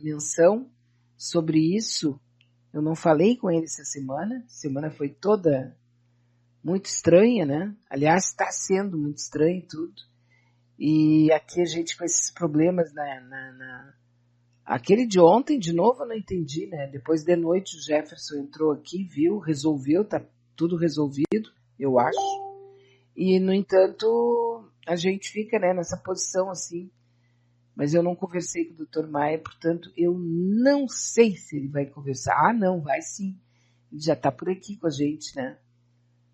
menção sobre isso. Eu não falei com ele essa semana. A semana foi toda muito estranha, né? Aliás, está sendo muito estranho tudo. E aqui a gente com esses problemas Aquele de ontem, de novo, eu não entendi, né? Depois de noite o Jefferson entrou aqui, viu, resolveu, tá tudo resolvido, eu acho. E, no entanto, a gente fica, né, nessa posição assim. Mas eu não conversei com o Dr. Maia, portanto, eu não sei se ele vai conversar. Ah, não, vai sim. Ele já está por aqui com a gente, né?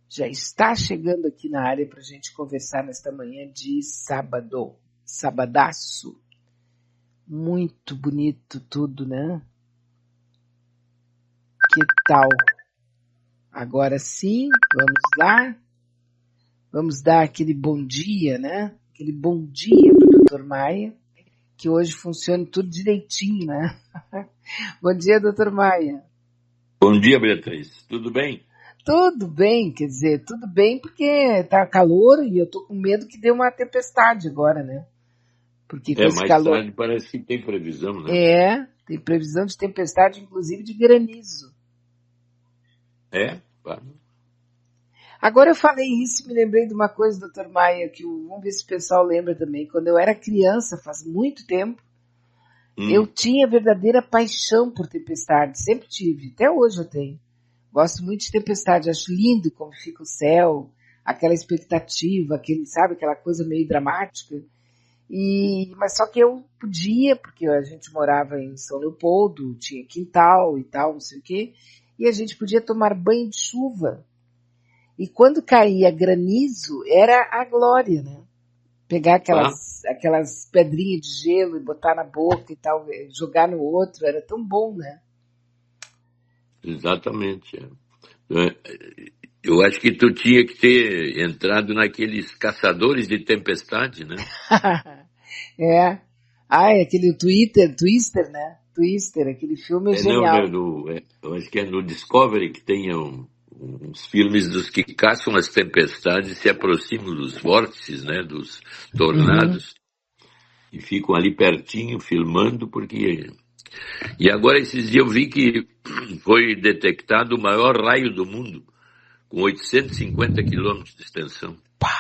Já está chegando aqui na área para a gente conversar nesta manhã de sábado. Sabadaço. Muito bonito tudo, né? Que tal? Agora sim, vamos lá. Vamos dar aquele bom dia, né? Aquele bom dia para o Dr. Maia. Que hoje funcione tudo direitinho, né? Bom dia, Dr. Maia. Bom dia, Beatriz. Tudo bem? Tudo bem, quer dizer, tudo bem porque tá calor e eu tô com medo que dê uma tempestade agora, né? Porque com esse mais calor... tarde parece que tem previsão, né? Tem previsão de tempestade, inclusive de granizo. Claro. Agora eu falei isso e me lembrei de uma coisa, Dr. Maia, vamos ver se o pessoal lembra também. Quando eu era criança, faz muito tempo, eu tinha verdadeira paixão por tempestade, sempre tive, até hoje eu tenho. Gosto muito de tempestade, acho lindo como fica o céu, aquela expectativa, sabe, aquela coisa meio dramática. Mas só que eu podia, porque a gente morava em São Leopoldo, tinha quintal e tal, não sei o quê, e a gente podia tomar banho de chuva. E quando caía granizo, era a glória, né? Pegar aquelas pedrinhas de gelo e botar na boca e tal, jogar no outro, era tão bom, né? Exatamente. Eu acho que tu tinha que ter entrado naqueles caçadores de tempestade, né? Aquele Twister, né? Twister, aquele filme é genial. Eu acho que é no Discovery que tem uns filmes dos que caçam as tempestades e se aproximam dos vórtices, né? Dos tornados. E ficam ali pertinho, filmando, porque... E agora, esses dias, eu vi que foi detectado o maior raio do mundo, com 850 quilômetros de extensão. Pá.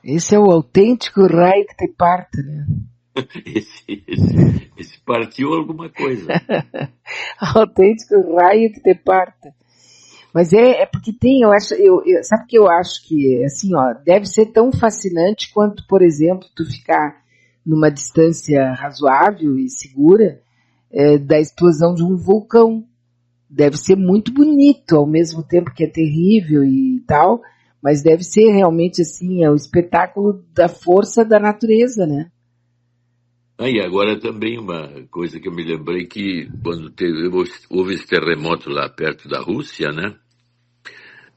Esse é o autêntico raio que te parte, né? Esse partiu alguma coisa. Autêntico raio que te parte. Mas é porque tem, eu acho, sabe que eu acho que, assim, ó, deve ser tão fascinante quanto, por exemplo, tu ficar numa distância razoável e segura da explosão de um vulcão. Deve ser muito bonito, ao mesmo tempo que é terrível e tal, mas deve ser realmente, assim, o espetáculo da força da natureza, né? E agora também uma coisa que eu me lembrei, que quando houve esse terremoto lá perto da Rússia, né?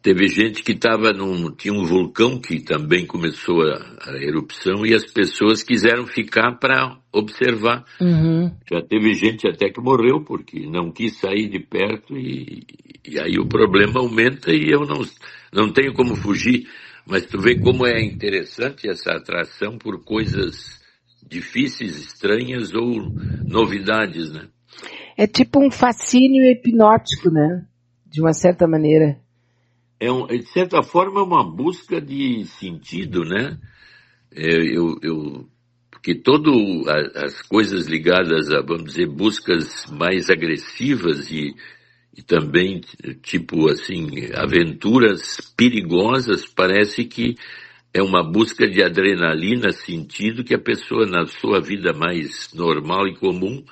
Teve gente que tinha um vulcão que também começou a erupção e as pessoas quiseram ficar para observar. Já teve gente até que morreu porque não quis sair de perto e aí o problema aumenta e eu não tenho como fugir. Mas tu vê como é interessante essa atração por coisas difíceis, estranhas ou novidades, né? É tipo um fascínio hipnótico, né? De uma certa maneira. De certa forma, é uma busca de sentido, né? Porque as coisas ligadas a, vamos dizer, buscas mais agressivas e também, tipo assim, aventuras perigosas, parece que é uma busca de adrenalina, sentido que a pessoa, na sua vida mais normal e comum,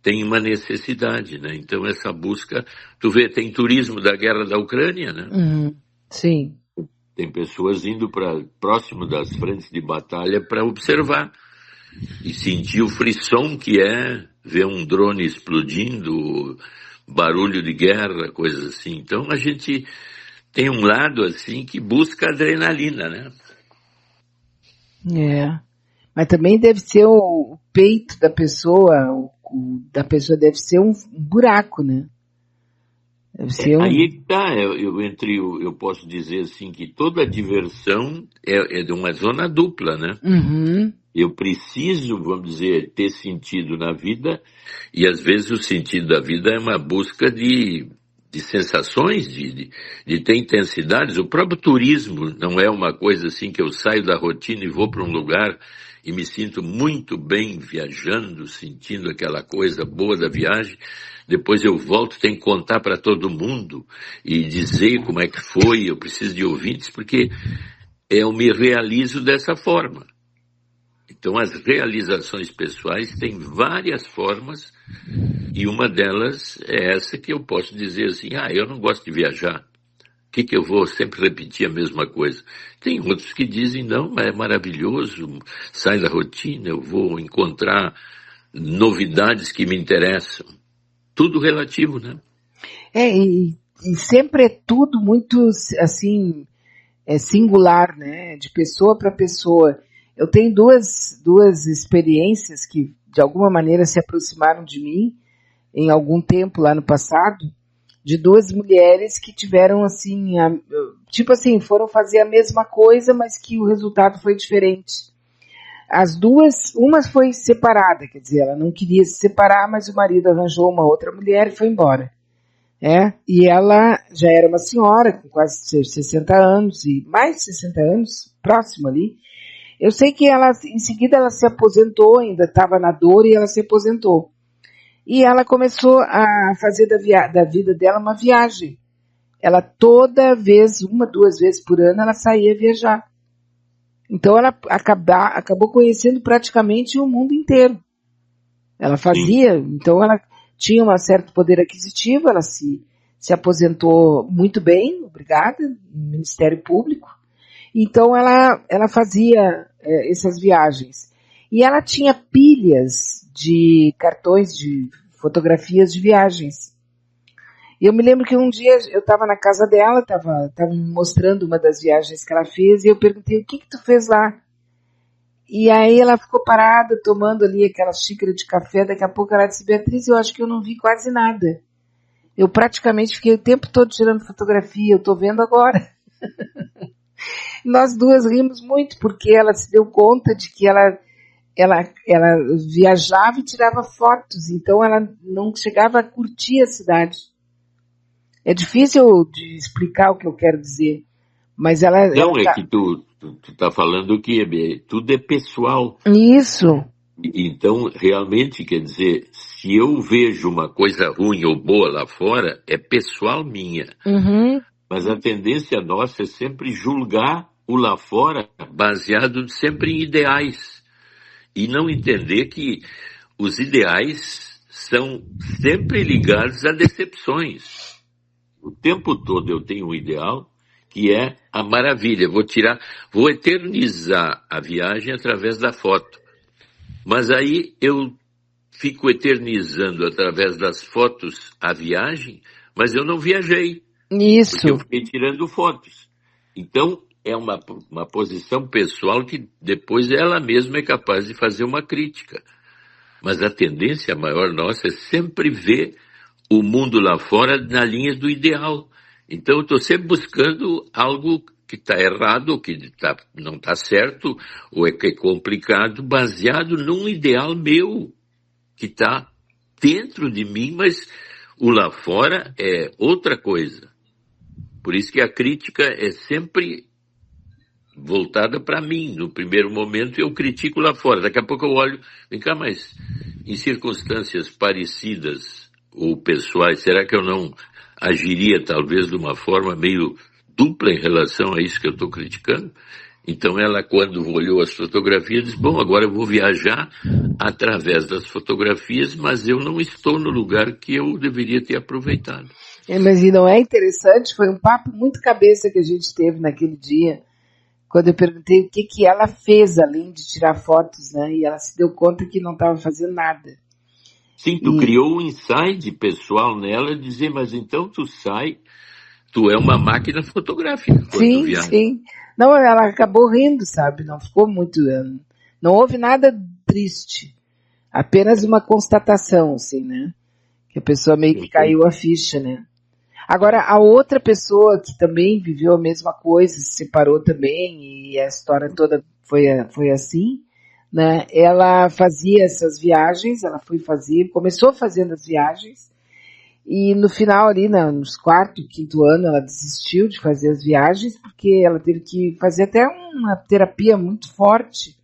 tem uma necessidade, né? Então essa busca, tu vê, tem turismo da guerra da Ucrânia, né? Sim. Tem pessoas indo para próximo das frentes de batalha para observar e sentir o frisson que é ver um drone explodindo, barulho de guerra, coisas assim. Então a gente tem um lado assim que busca adrenalina, né? Mas também deve ser o peito da pessoa, da pessoa deve ser um buraco, né? Aí que tá, eu posso dizer assim que toda diversão é de uma zona dupla, né? Uhum. Eu preciso, vamos dizer, ter sentido na vida, e às vezes o sentido da vida é uma busca de sensações, de ter intensidades. O próprio turismo não é uma coisa assim que eu saio da rotina e vou para um lugar e me sinto muito bem viajando, sentindo aquela coisa boa da viagem. Depois eu volto, tenho que contar para todo mundo e dizer como é que foi. Eu preciso de ouvintes, porque eu me realizo dessa forma. Então, as realizações pessoais têm várias formas, e uma delas é essa que eu posso dizer assim, eu não gosto de viajar. O que eu vou sempre repetir a mesma coisa? Tem outros que dizem, não, mas é maravilhoso, sai da rotina, eu vou encontrar novidades que me interessam. Tudo relativo, né? E sempre é tudo muito, assim, singular, né? De pessoa para pessoa. Eu tenho duas experiências que, de alguma maneira, se aproximaram de mim em algum tempo lá no passado, de duas mulheres que tiveram, assim, tipo assim, foram fazer a mesma coisa, mas que o resultado foi diferente. As duas, uma foi separada, quer dizer, ela não queria se separar, mas o marido arranjou uma outra mulher e foi embora. E ela já era uma senhora, com quase 60 anos, e mais de 60 anos, próximo ali. Eu sei que ela, em seguida, ela se aposentou, ainda estava na dor, e ela se aposentou. E ela começou a fazer da vida dela uma viagem. Ela toda vez, 2 vezes por ano, ela saía viajar. Então ela acabou conhecendo praticamente o mundo inteiro. Ela fazia, então ela tinha um certo poder aquisitivo, ela se aposentou muito bem, obrigada, no Ministério Público. Então ela fazia essas viagens. E ela tinha pilhas de cartões de fotografias de viagens. E eu me lembro que um dia eu estava na casa dela, estava me mostrando uma das viagens que ela fez, e eu perguntei, o que tu fez lá? E aí ela ficou parada, tomando ali aquela xícara de café, daqui a pouco ela disse, Beatriz, eu acho que eu não vi quase nada. Eu praticamente fiquei o tempo todo tirando fotografia, eu estou vendo agora. Nós duas rimos muito, porque ela se deu conta de que ela viajava e tirava fotos, então ela não chegava a curtir a cidade. É difícil de explicar o que eu quero dizer, mas ela... Não, é que tu tá falando que tudo é pessoal. Isso. Então, realmente, quer dizer, se eu vejo uma coisa ruim ou boa lá fora, é pessoal minha. Uhum. Mas a tendência nossa é sempre julgar o lá fora baseado sempre em ideais. E não entender que os ideais são sempre ligados a decepções. O tempo todo eu tenho um ideal que é a maravilha. Vou eternizar a viagem através da foto. Mas aí eu fico eternizando através das fotos a viagem, mas eu não viajei. Isso. Porque eu fiquei tirando fotos. Então, é uma posição pessoal que depois ela mesma é capaz de fazer uma crítica. Mas a tendência maior nossa é sempre ver o mundo lá fora na linha do ideal. Então, eu estou sempre buscando algo que está errado, ou que não está certo, ou que é complicado, baseado num ideal meu, que está dentro de mim, mas o lá fora é outra coisa. Por isso que a crítica é sempre voltada para mim. No primeiro momento eu critico lá fora, daqui a pouco eu olho, vem cá, mas em circunstâncias parecidas ou pessoais, será que eu não agiria talvez de uma forma meio dupla em relação a isso que eu estou criticando? Então ela, quando olhou as fotografias, disse, bom, agora eu vou viajar através das fotografias, mas eu não estou no lugar que eu deveria ter aproveitado. Mas e não é interessante? Foi um papo muito cabeça que a gente teve naquele dia, quando eu perguntei o que ela fez além de tirar fotos, né? E ela se deu conta que não estava fazendo nada. Sim, tu criou um insight pessoal nela, dizer, mas então tu é uma máquina fotográfica quando tu viaja. Sim. Não, ela acabou rindo, sabe? Não ficou muito... Não houve nada triste. Apenas uma constatação, assim, né? Que a pessoa meio que caiu a ficha, né? Agora, a outra pessoa que também viveu a mesma coisa, se separou também, e a história toda foi assim, né? Ela fazia essas viagens, começou fazendo as viagens, e no final ali, nos quarto, quinto ano, ela desistiu de fazer as viagens, porque ela teve que fazer até uma terapia muito forte.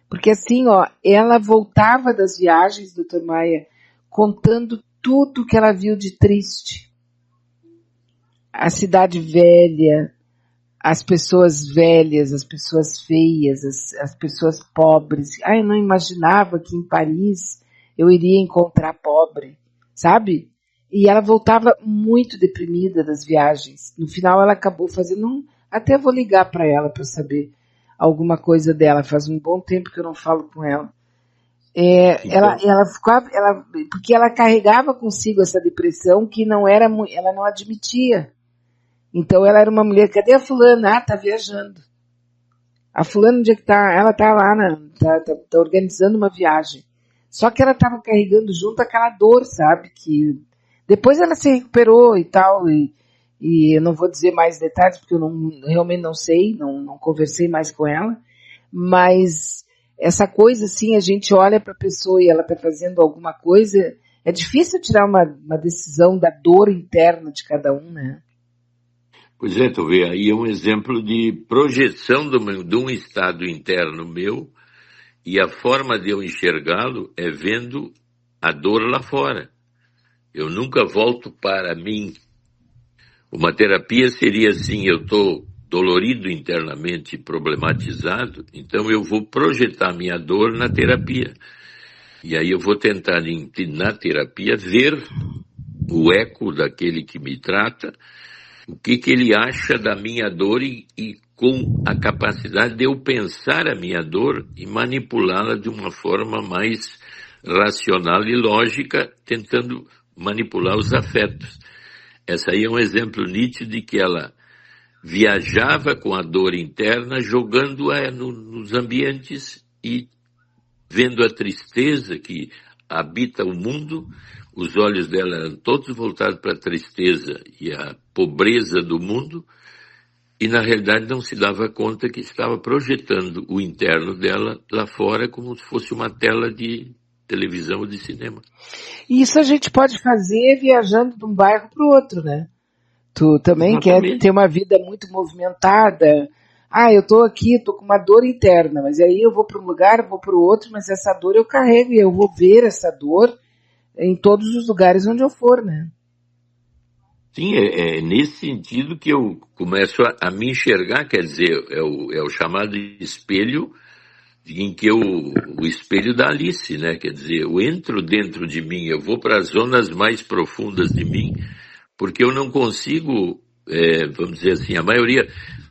Porque assim, ó, ela voltava das viagens, doutor Maia, contando tudo que ela viu de triste. A cidade velha, as pessoas velhas, as pessoas feias, as pessoas pobres. Eu não imaginava que em Paris eu iria encontrar pobre, sabe? E ela voltava muito deprimida das viagens. No final ela acabou fazendo até vou ligar para ela para saber alguma coisa dela. Faz um bom tempo que eu não falo com ela. Porque ela carregava consigo essa depressão que ela não admitia. Então ela era uma mulher, cadê a fulana? Tá viajando. A fulana onde é que tá? Ela tá lá, tá organizando uma viagem. Só que ela tava carregando junto aquela dor, sabe? Que depois ela se recuperou e tal, e eu não vou dizer mais detalhes, porque eu realmente não sei, não conversei mais com ela, mas essa coisa assim, a gente olha para a pessoa e ela tá fazendo alguma coisa, é difícil tirar uma decisão da dor interna de cada um, né? Pois é, tu vê, aí é um exemplo de projeção de um estado interno meu, e a forma de eu enxergá-lo é vendo a dor lá fora. Eu nunca volto para mim. Uma terapia seria assim, eu estou dolorido internamente, problematizado, então eu vou projetar minha dor na terapia. E aí eu vou tentar, na terapia, ver o eco daquele que me trata, o que ele acha da minha dor e com a capacidade de eu pensar a minha dor e manipulá-la de uma forma mais racional e lógica, tentando manipular os afetos. Essa aí é um exemplo nítido de que ela viajava com a dor interna, jogando-a nos ambientes e vendo a tristeza que habita o mundo. Os olhos dela eram todos voltados para a tristeza e a pobreza do mundo, e na realidade não se dava conta que estava projetando o interno dela lá fora como se fosse uma tela de televisão ou de cinema. Isso a gente pode fazer viajando de um bairro para o outro, né? Tu também Exatamente. Quer ter uma vida muito movimentada. Eu tô aqui, tô com uma dor interna, mas aí eu vou para um lugar, vou para o outro, mas essa dor eu carrego e eu vou ver essa dor em todos os lugares onde eu for, né? Sim, é nesse sentido que eu começo a me enxergar, quer dizer, é o chamado espelho, em que o espelho da Alice, né? Quer dizer, eu entro dentro de mim, eu vou para as zonas mais profundas de mim, porque eu não consigo, vamos dizer assim, a maioria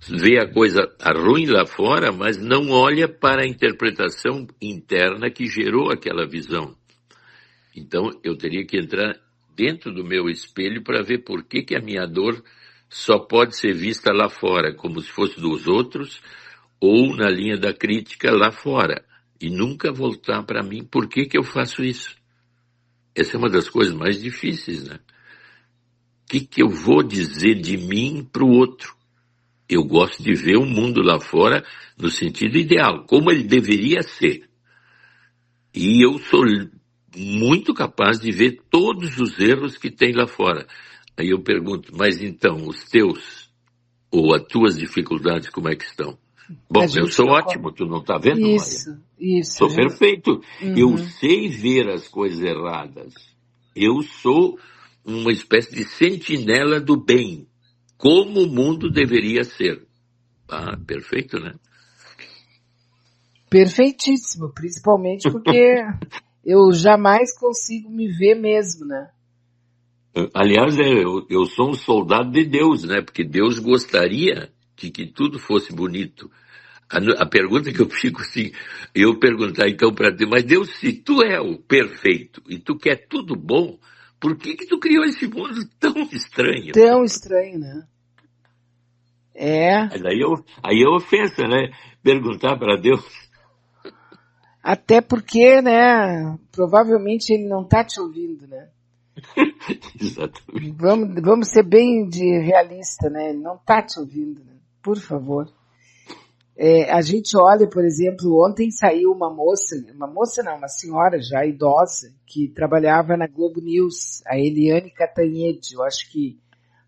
vê a coisa ruim lá fora, mas não olha para a interpretação interna que gerou aquela visão. Então, eu teria que entrar dentro do meu espelho para ver por que a minha dor só pode ser vista lá fora, como se fosse dos outros, ou na linha da crítica lá fora, e nunca voltar para mim, por que eu faço isso? Essa é uma das coisas mais difíceis, né? O que eu vou dizer de mim para o outro? Eu gosto de ver o mundo lá fora no sentido ideal, como ele deveria ser. E eu sou muito capaz de ver todos os erros que tem lá fora. Aí eu pergunto, mas então, os teus ou as tuas dificuldades, como é que estão? Bom, eu sou ótimo, tu não está vendo, Maia? Isso. Sou perfeito. Uhum. Eu sei ver as coisas erradas. Eu sou uma espécie de sentinela do bem, como o mundo deveria ser. Perfeito, né? Perfeitíssimo, principalmente porque eu jamais consigo me ver mesmo, né? Aliás, eu sou um soldado de Deus, né? Porque Deus gostaria de que tudo fosse bonito. A pergunta que eu fico assim, eu perguntar então para Deus, mas Deus, se tu é o perfeito e tu quer tudo bom, por que tu criou esse mundo tão estranho? Tão estranho, né? Mas aí é ofensa, né? Perguntar para Deus. Até porque, né, provavelmente ele não tá te ouvindo, né? Exatamente. Vamos ser bem realista, né? Ele não está te ouvindo, né? Por favor. A gente olha, por exemplo, ontem saiu uma senhora já idosa, que trabalhava na Globo News, a Eliane Cantanhede. Eu acho que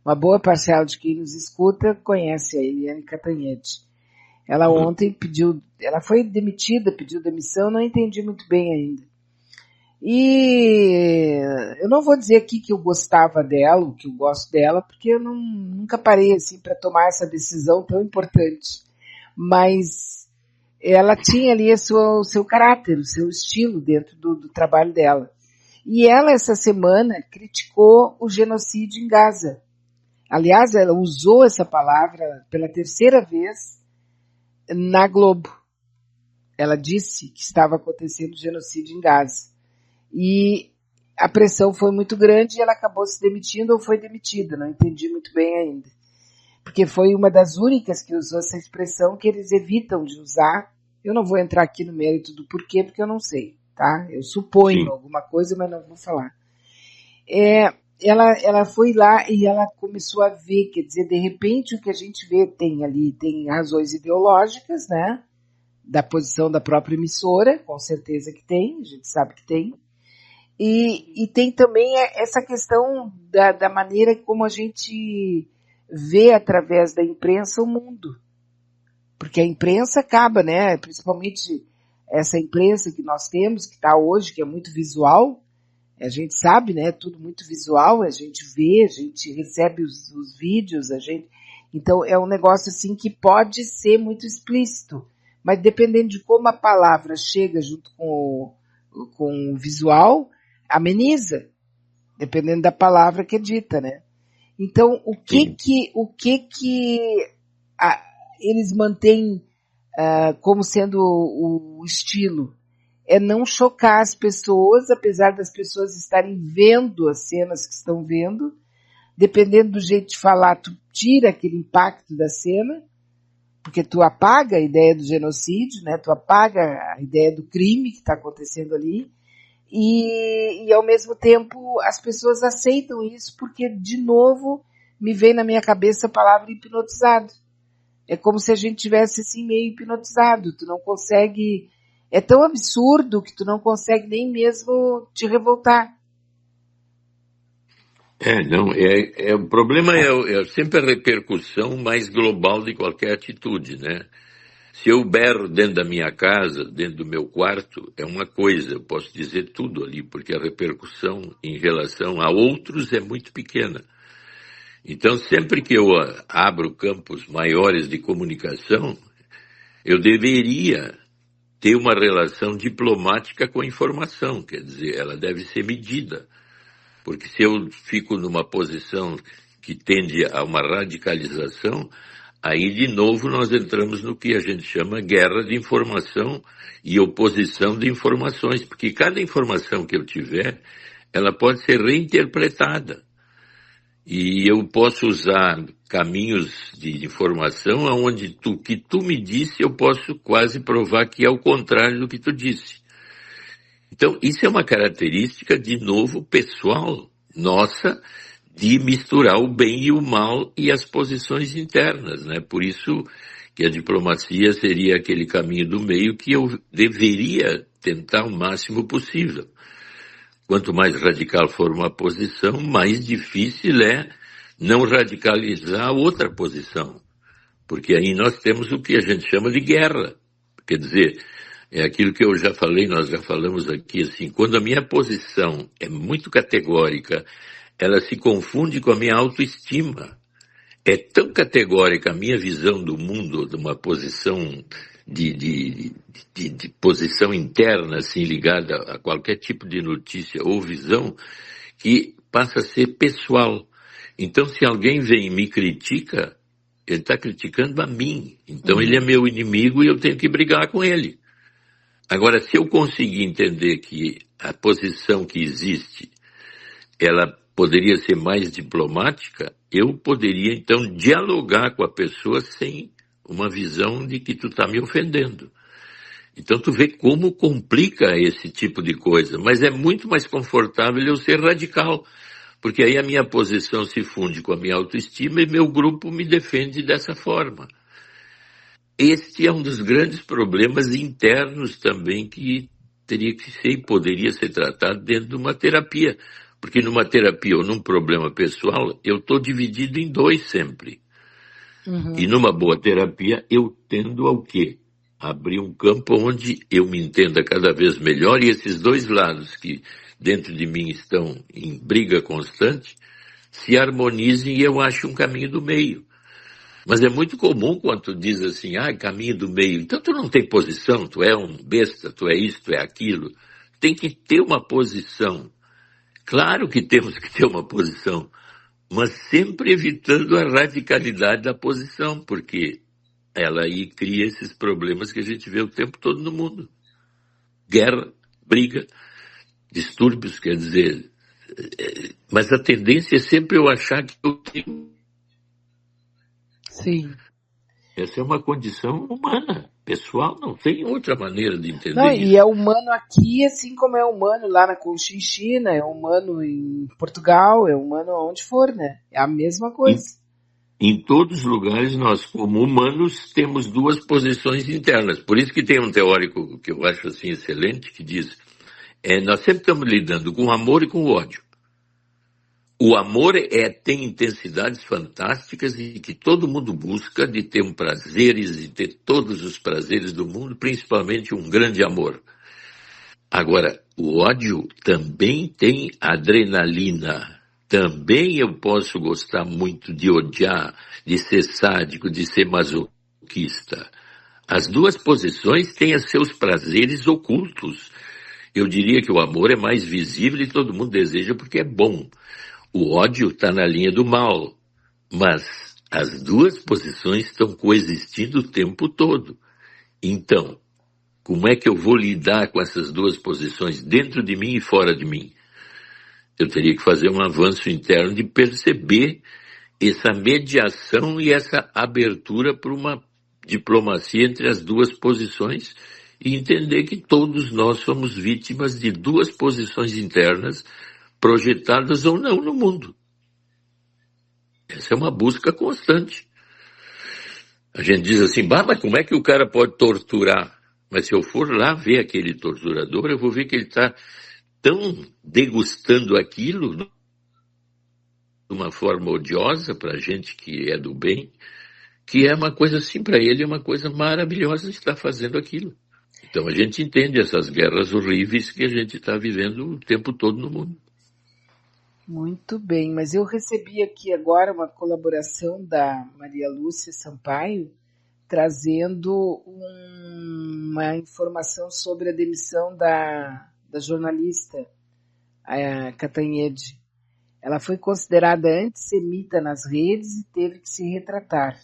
uma boa parcela de quem nos escuta conhece a Eliane Cantanhede. Ela ontem ela foi demitida, pediu demissão, não entendi muito bem ainda. E eu não vou dizer aqui que eu gostava dela, que eu gosto dela, porque eu nunca parei assim para tomar essa decisão tão importante. Mas ela tinha ali o seu caráter, o seu estilo dentro do trabalho dela. E ela, essa semana, criticou o genocídio em Gaza. Aliás, ela usou essa palavra pela terceira vez na Globo. Ela disse que estava acontecendo genocídio em Gaza. E a pressão foi muito grande e ela acabou se demitindo ou foi demitida, não entendi muito bem ainda. Porque foi uma das únicas que usou essa expressão que eles evitam de usar. Eu não vou entrar aqui no mérito do porquê, porque eu não sei, tá? Eu suponho Sim. alguma coisa, mas não vou falar. Ela foi lá e ela começou a ver, quer dizer, de repente o que a gente vê tem razões ideológicas, né? Da posição da própria emissora, com certeza que tem, a gente sabe que tem. E tem também essa questão da maneira como a gente vê através da imprensa o mundo. Porque a imprensa acaba, né? Principalmente essa imprensa que nós temos, que está hoje, que é muito visual. A gente sabe, né? Tudo muito visual, a gente vê, a gente recebe os vídeos, Então é um negócio assim que pode ser muito explícito. Mas dependendo de como a palavra chega junto com o visual, ameniza, dependendo da palavra que é dita, né? Então, o que eles mantêm como sendo o estilo? É não chocar as pessoas, apesar das pessoas estarem vendo as cenas que estão vendo. Dependendo do jeito de falar, tu tira aquele impacto da cena, porque tu apaga a ideia do genocídio, né? Tu apaga a ideia do crime que está acontecendo ali. E ao mesmo tempo as pessoas aceitam isso porque, de novo, me vem na minha cabeça a palavra hipnotizado. É como se a gente tivesse assim meio hipnotizado. Tu não consegue... É tão absurdo que tu não consegue nem mesmo te revoltar. O problema é sempre a repercussão mais global de qualquer atitude, né? Se eu berro dentro da minha casa, dentro do meu quarto, é uma coisa, eu posso dizer tudo ali, porque a repercussão em relação a outros é muito pequena. Então, sempre que eu abro campos maiores de comunicação, eu deveria ter uma relação diplomática com a informação, quer dizer, ela deve ser medida. Porque se eu fico numa posição que tende a uma radicalização, aí, de novo, nós entramos no que a gente chama guerra de informação e oposição de informações, porque cada informação que eu tiver, ela pode ser reinterpretada. E eu posso usar caminhos de informação onde que tu me disse, eu posso quase provar que é o contrário do que tu disse. Então, isso é uma característica, de novo, pessoal, nossa, de misturar o bem e o mal e as posições internas, né? Por isso que a diplomacia seria aquele caminho do meio que eu deveria tentar o máximo possível. Quanto mais radical for uma posição, mais difícil é não radicalizar outra posição. Porque aí nós temos o que a gente chama de guerra. Quer dizer, é aquilo que eu já falei, nós já falamos aqui, assim, quando a minha posição é muito categórica, ela se confunde com a minha autoestima. É tão categórica a minha visão do mundo, de uma posição de posição interna, assim, ligada a qualquer tipo de notícia ou visão, que passa a ser pessoal. Então, se alguém vem e me critica, ele está criticando a mim. Então, ele é meu inimigo e eu tenho que brigar com ele. Agora, se eu conseguir entender que a posição que existe, ela poderia ser mais diplomática, eu poderia, então, dialogar com a pessoa sem uma visão de que tu está me ofendendo. Então tu vê como complica esse tipo de coisa, mas é muito mais confortável eu ser radical, porque aí a minha posição se funde com a minha autoestima e meu grupo me defende dessa forma. Este é um dos grandes problemas internos também que teria que ser e poderia ser tratado dentro de uma terapia. Porque numa terapia ou num problema pessoal, eu estou dividido em dois sempre. E numa boa terapia, eu tendo ao quê? Abrir um campo onde eu me entenda cada vez melhor e esses dois lados que dentro de mim estão em briga constante, se harmonizem e eu acho um caminho do meio. Mas é muito comum quando tu diz assim, caminho do meio. Então tu não tem posição, tu é um besta, tu é isso, tu é aquilo. Tem que ter uma posição. Claro que temos que ter uma posição, mas sempre evitando a radicalidade da posição, porque ela aí cria esses problemas que a gente vê o tempo todo no mundo. Guerra, briga, distúrbios, quer dizer. Mas a tendência é sempre eu achar que eu tenho. Sim. Essa é uma condição humana, pessoal, não tem outra maneira de entender Não, isso. e é humano aqui, assim como é humano lá na Conchinchina, é humano em Portugal, é humano onde for, né? É a mesma coisa. Em todos os lugares, nós, como humanos, temos duas posições internas. Por isso que tem um teórico que eu acho assim excelente, que diz, nós sempre estamos lidando com o amor e com o ódio. O amor tem intensidades fantásticas e que todo mundo busca de ter prazeres e ter todos os prazeres do mundo, principalmente um grande amor. Agora, o ódio também tem adrenalina. Também eu posso gostar muito de odiar, de ser sádico, de ser masoquista. As duas posições têm os seus prazeres ocultos. Eu diria que o amor é mais visível e todo mundo deseja porque é bom. O ódio está na linha do mal, mas as duas posições estão coexistindo o tempo todo. Então, como é que eu vou lidar com essas duas posições dentro de mim e fora de mim? Eu teria que fazer um avanço interno de perceber essa mediação e essa abertura para uma diplomacia entre as duas posições e entender que todos nós somos vítimas de duas posições internas projetadas ou não no mundo. Essa é uma busca constante. A gente diz assim, mas como é que o cara pode torturar? Mas se eu for lá ver aquele torturador, eu vou ver que ele está tão degustando aquilo de uma forma odiosa para a gente que é do bem, que é uma coisa assim, para ele é uma coisa maravilhosa estar fazendo aquilo. Então a gente entende essas guerras horríveis que a gente está vivendo o tempo todo no mundo. Muito bem, mas eu recebi aqui agora uma colaboração da Maria Lúcia Sampaio, trazendo uma informação sobre a demissão da jornalista Catanhede. Ela foi considerada antissemita nas redes e teve que se retratar.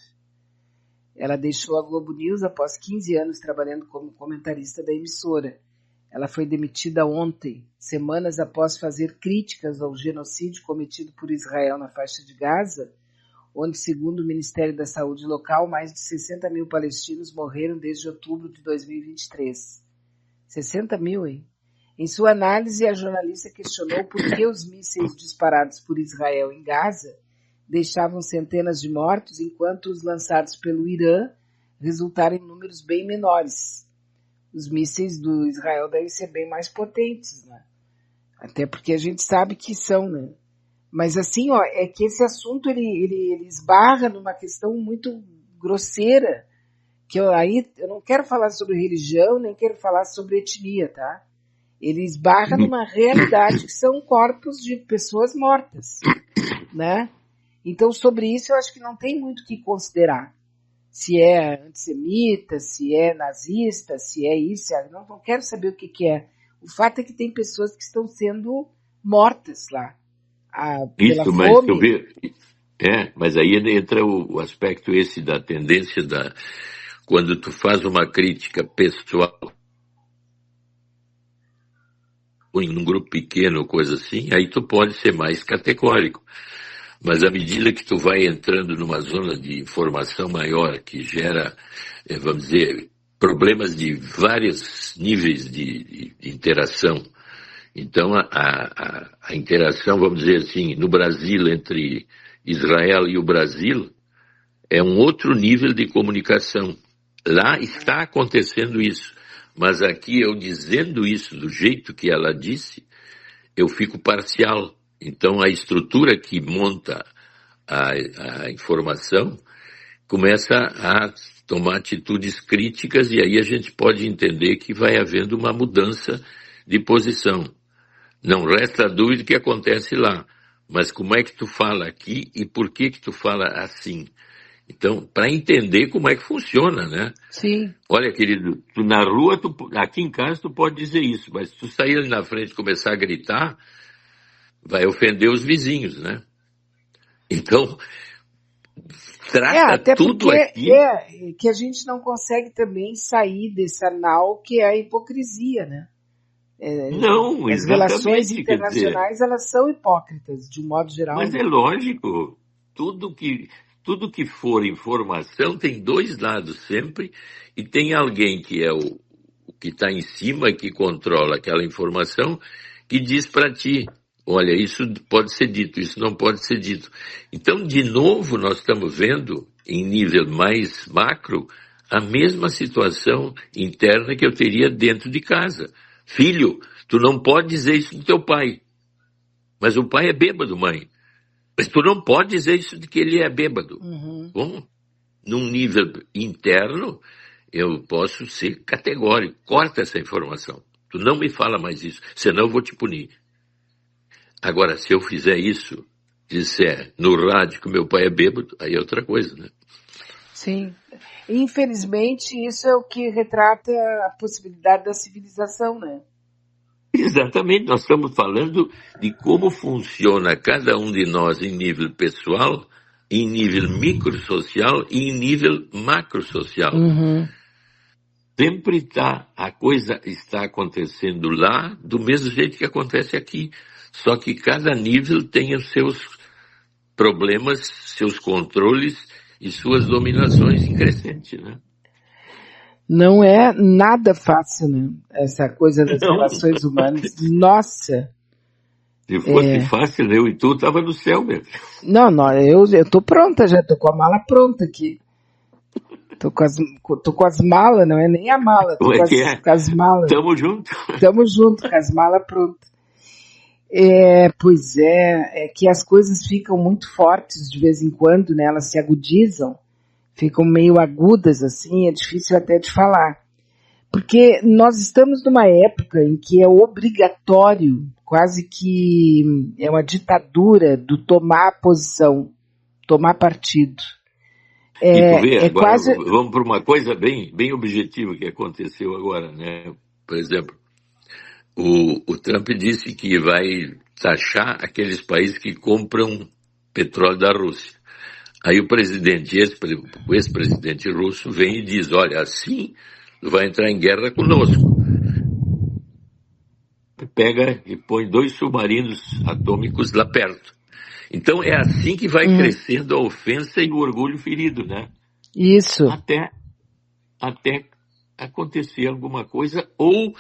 Ela deixou a Globo News após 15 anos trabalhando como comentarista da emissora. Ela foi demitida ontem, semanas após fazer críticas ao genocídio cometido por Israel na faixa de Gaza, onde, segundo o Ministério da Saúde local, mais de 60 mil palestinos morreram desde outubro de 2023. 60 mil, hein? Em sua análise, a jornalista questionou por que os mísseis disparados por Israel em Gaza deixavam centenas de mortos, enquanto os lançados pelo Irã resultaram em números bem menores. Os mísseis do Israel devem ser bem mais potentes, né? Até porque a gente sabe que são, né? Mas assim, é que esse assunto ele esbarra numa questão muito grosseira, que eu não quero falar sobre religião, nem quero falar sobre etnia, tá? Ele esbarra numa realidade que são corpos de pessoas mortas, né? Então, sobre isso, eu acho que não tem muito o que considerar. Se é antissemita, se é nazista, se é isso, não quero saber o que é. O fato é que tem pessoas que estão sendo mortas lá. Pela fome. Mas aí entra o aspecto esse da tendência quando tu faz uma crítica pessoal ou em um grupo pequeno, coisa assim, aí tu pode ser mais categórico. Mas à medida que tu vai entrando numa zona de informação maior que gera, vamos dizer, problemas de vários níveis de interação. Então, a interação, vamos dizer assim, no Brasil, entre Israel e o Brasil, é um outro nível de comunicação. Lá está acontecendo isso, mas aqui eu dizendo isso do jeito que ela disse, eu fico parcial. Então, a estrutura que monta a informação começa a tomar atitudes críticas e aí a gente pode entender que vai havendo uma mudança de posição. Não resta dúvida que acontece lá, mas como é que tu fala aqui e por que tu fala assim? Então, para entender como é que funciona, né? Sim. Olha, querido, tu na rua, aqui em casa tu pode dizer isso, mas se tu sair ali na frente e começar a gritar, vai ofender os vizinhos, né? Então, trata até tudo porque aqui. que a gente não consegue também sair desse anal que é a hipocrisia, né? Não, as relações exatamente, internacionais, elas são hipócritas, de um modo geral. Mas é lógico, tudo que for informação tem dois lados sempre, e tem alguém que é o que está em cima, que controla aquela informação, que diz para ti, olha, isso pode ser dito, isso não pode ser dito. Então, de novo, nós estamos vendo, em nível mais macro, a mesma situação interna que eu teria dentro de casa. Filho, tu não pode dizer isso do teu pai. Mas o pai é bêbado, mãe. Mas tu não pode dizer isso de que ele é bêbado. Uhum. Bom, num nível interno, eu posso ser categórico. Corta essa informação. Tu não me fala mais isso, senão eu vou te punir. Agora, se eu fizer isso, disser no rádio que meu pai é bêbado, aí é outra coisa, né? Sim. Infelizmente, isso é o que retrata a possibilidade da civilização, né? Exatamente, nós estamos falando de como funciona cada um de nós em nível pessoal, em nível microsocial e em nível macrosocial. Uhum. Sempre a coisa está acontecendo lá do mesmo jeito que acontece aqui, só que cada nível tem os seus problemas, seus controles e suas dominações em crescente, né? Não é nada fácil, né? Essa coisa das relações humanas. Nossa! Se fosse fácil, eu e tu estava no céu, meu. Não, eu tô pronta já, tô com a mala pronta aqui. Tô com as malas, não é nem a mala, tô com as malas. Tamo junto. Tamo junto, com as malas prontas. Pois é que as coisas ficam muito fortes de vez em quando, né? Elas se agudizam, ficam meio agudas assim, é difícil até de falar. Porque nós estamos numa época em que é obrigatório, quase que é uma ditadura do tomar posição, tomar partido. E tu vê, agora, quase... Vamos para uma coisa bem objetiva que aconteceu agora, né? Por exemplo, o Trump disse que vai taxar aqueles países que compram petróleo da Rússia. Aí o ex-presidente russo vem e diz, olha, assim vai entrar em guerra conosco. Pega e põe 2 submarinos atômicos lá perto. Então é assim que vai crescendo a ofensa e o orgulho ferido, né? Isso. Até acontecer alguma coisa, ou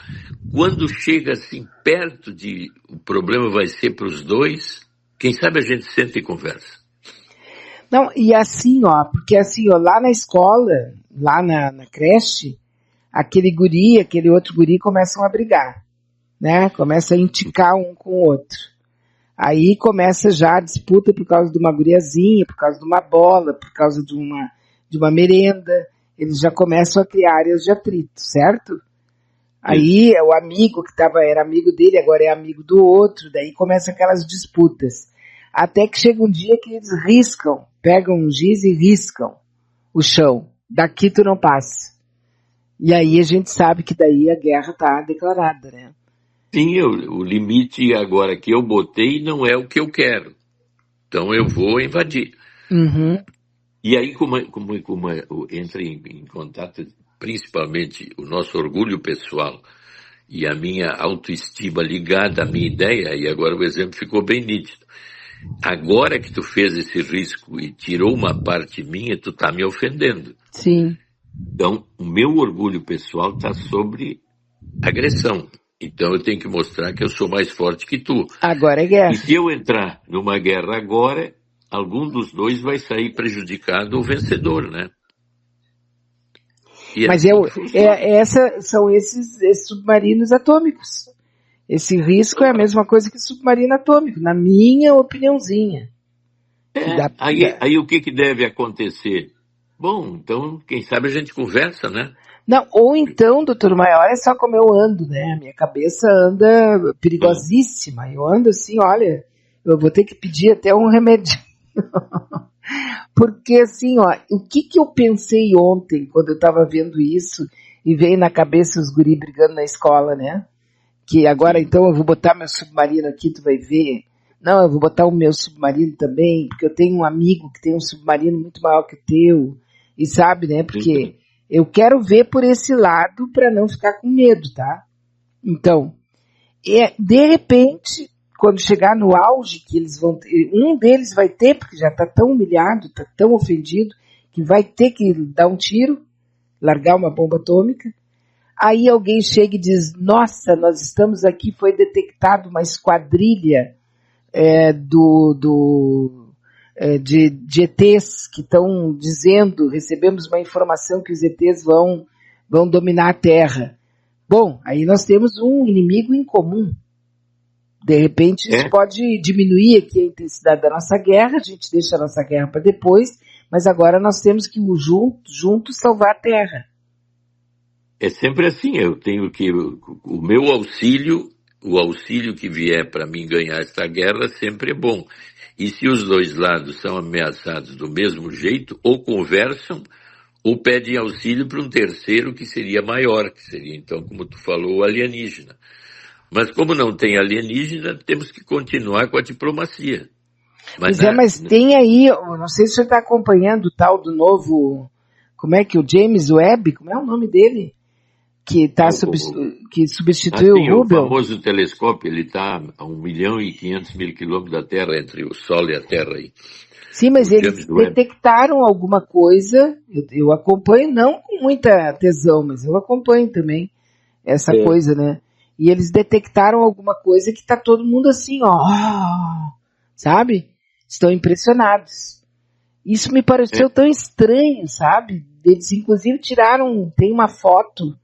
quando chega assim perto de o problema vai ser para os dois, quem sabe a gente senta e conversa. Não, e assim, porque assim, lá na escola, lá na creche, aquele outro guri começam a brigar, né? Começa a indicar um com o outro. Aí começa já a disputa por causa de uma guriazinha, por causa de uma bola, por causa de uma merenda. Eles já começam a criar áreas de atrito, certo? Aí o amigo que era amigo dele, agora é amigo do outro, daí começam aquelas disputas. Até que chega um dia que eles pegam um giz e riscam o chão. Daqui tu não passa. E aí a gente sabe que daí a guerra está declarada, né? Sim, o limite agora que eu botei não é o que eu quero. Então eu vou invadir. Uhum. E aí como entra em contato principalmente o nosso orgulho pessoal e a minha autoestima ligada à minha ideia, e agora o exemplo ficou bem nítido. Agora que tu fez esse risco e tirou uma parte minha, tu tá me ofendendo. Sim. Então, o meu orgulho pessoal está sobre agressão. Então, eu tenho que mostrar que eu sou mais forte que tu. Agora é guerra. E se eu entrar numa guerra agora, algum dos dois vai sair prejudicado ou vencedor, né? E Mas são esses submarinos atômicos. Esse risco é a mesma coisa que submarino atômico, na minha opiniãozinha. Aí o que deve acontecer? Bom, então, quem sabe a gente conversa, né? Não, ou então, doutor Maia, olha só como eu ando, né? Minha cabeça anda perigosíssima. Eu ando assim, olha, eu vou ter que pedir até um remédio. Porque assim, ó, o que eu pensei ontem, quando eu estava vendo isso, e veio na cabeça os guri brigando na escola, né? Que agora, então, eu vou botar meu submarino aqui, tu vai ver. Não, eu vou botar o meu submarino também, porque eu tenho um amigo que tem um submarino muito maior que o teu. E sabe, né? Porque eu quero ver por esse lado para não ficar com medo, tá? Então, de repente, quando chegar no auge que eles vão ter, um deles vai ter, porque já está tão humilhado, está tão ofendido, que vai ter que dar um tiro, largar uma bomba atômica. Aí alguém chega e diz, nossa, nós estamos aqui, foi detectado uma esquadrilha de ETs que estão dizendo, recebemos uma informação que os ETs vão dominar a Terra. Bom, aí nós temos um inimigo em comum. De repente isso pode diminuir aqui a intensidade da nossa guerra, a gente deixa a nossa guerra para depois, mas agora nós temos que juntos salvar a Terra. É sempre assim, eu tenho que, o meu auxílio, o auxílio que vier para mim ganhar esta guerra sempre é bom. E se os dois lados são ameaçados do mesmo jeito, ou conversam, ou pedem auxílio para um terceiro que seria maior, que seria então, como tu falou, o alienígena. Mas como não tem alienígena, temos que continuar com a diplomacia. Mas tem aí, não sei se você está acompanhando o tal do novo, como é que o James Webb, como é o nome dele? Que substituiu o Hubble. O famoso telescópio, ele está a 1.500.000 quilômetros da Terra, entre o Sol e a Terra. Aí. Sim, mas eles detectaram alguma coisa, eu acompanho, não com muita tesão, mas eu acompanho também essa coisa, né? E eles detectaram alguma coisa que está todo mundo assim, ó, sabe? Estão impressionados. Isso me pareceu tão estranho, sabe? Eles inclusive tem uma foto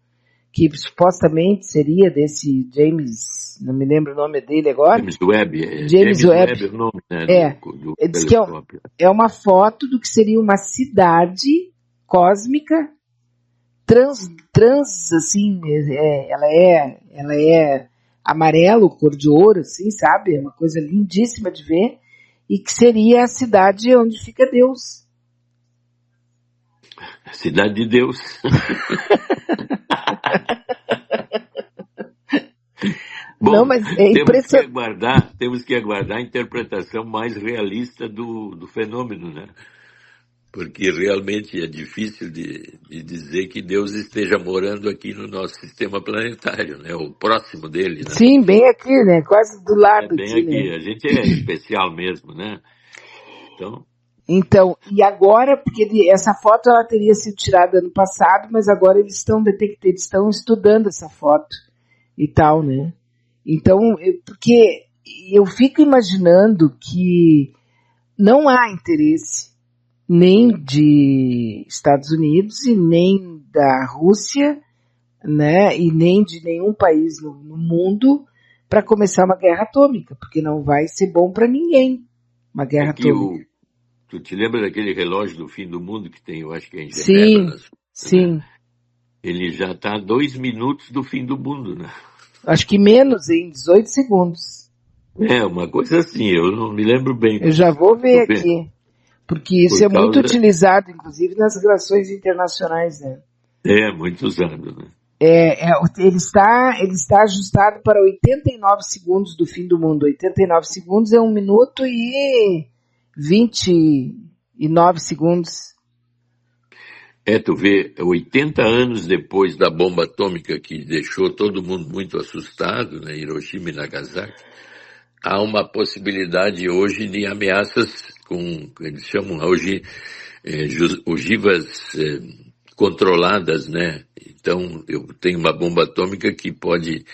que supostamente seria desse James, não me lembro o nome dele agora. James Webb. James Webb é o nome, né, do diz que é uma foto do que seria uma cidade cósmica assim, ela é amarelo, cor de ouro, assim, sabe? É uma coisa lindíssima de ver, e que seria a cidade onde fica Deus. A cidade de Deus. Bom, não, mas é impressionante. Temos que aguardar a interpretação mais realista do fenômeno, né? Porque realmente é difícil de dizer que Deus esteja morando aqui no nosso sistema planetário, né? O próximo dele, né? Sim, bem aqui, né? Quase do lado. Bem aqui, né? A gente é especial mesmo, né? Então, e agora, porque essa foto ela teria sido tirada ano passado, mas agora eles estão estudando essa foto e tal, né? Então, porque eu fico imaginando que não há interesse nem de Estados Unidos e nem da Rússia, né, e nem de nenhum país no mundo para começar uma guerra atômica, porque não vai ser bom para ninguém uma guerra atômica. Tu te lembra daquele relógio do fim do mundo que tem, eu acho que é em Genebra? Sim. Né? Ele já está a 2 minutos do fim do mundo, né? Acho que menos, em 18 segundos. É, uma coisa assim, eu não me lembro bem. Eu já vou ver aqui. Porque isso é muito utilizado, inclusive, nas relações internacionais, né? É, muito usado, né? Ele está ajustado para 89 segundos do fim do mundo. 89 segundos é 1 minuto e 29 segundos. Tu vê, 80 anos depois da bomba atômica que deixou todo mundo muito assustado, né, Hiroshima e Nagasaki, há uma possibilidade hoje de ameaças eles chamam hoje ogivas controladas, né? Então, eu tenho uma bomba atômica que pode,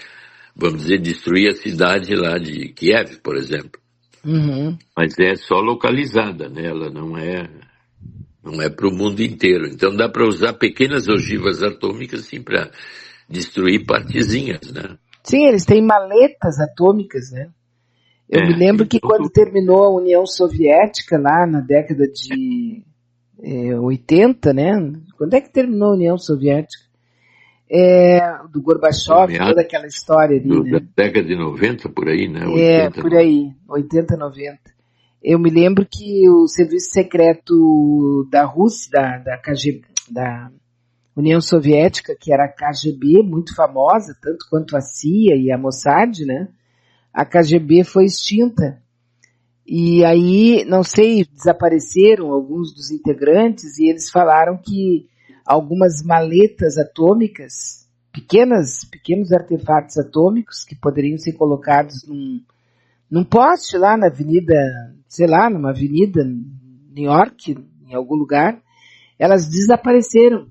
vamos dizer, destruir a cidade lá de Kiev, por exemplo. Uhum. Mas é só localizada, né? Ela não é para o mundo inteiro. Então dá para usar pequenas ogivas atômicas assim, para destruir partezinhas, né? Sim, eles têm maletas atômicas, né? Eu me lembro que então, quando terminou a União Soviética, lá na década de 80, né? Quando é que terminou a União Soviética? Do Gorbachev, toda aquela história ali, da né? década de 90, por aí, né? 80, por aí, 80, 90. Eu me lembro que o serviço secreto da Rússia, da KGB, da União Soviética, que era a KGB, muito famosa, tanto quanto a CIA e a Mossad, né? A KGB foi extinta. E aí, não sei, desapareceram alguns dos integrantes e eles falaram que algumas maletas atômicas, pequenos artefatos atômicos que poderiam ser colocados num poste lá na avenida, sei lá, numa avenida em New York, em algum lugar, elas desapareceram.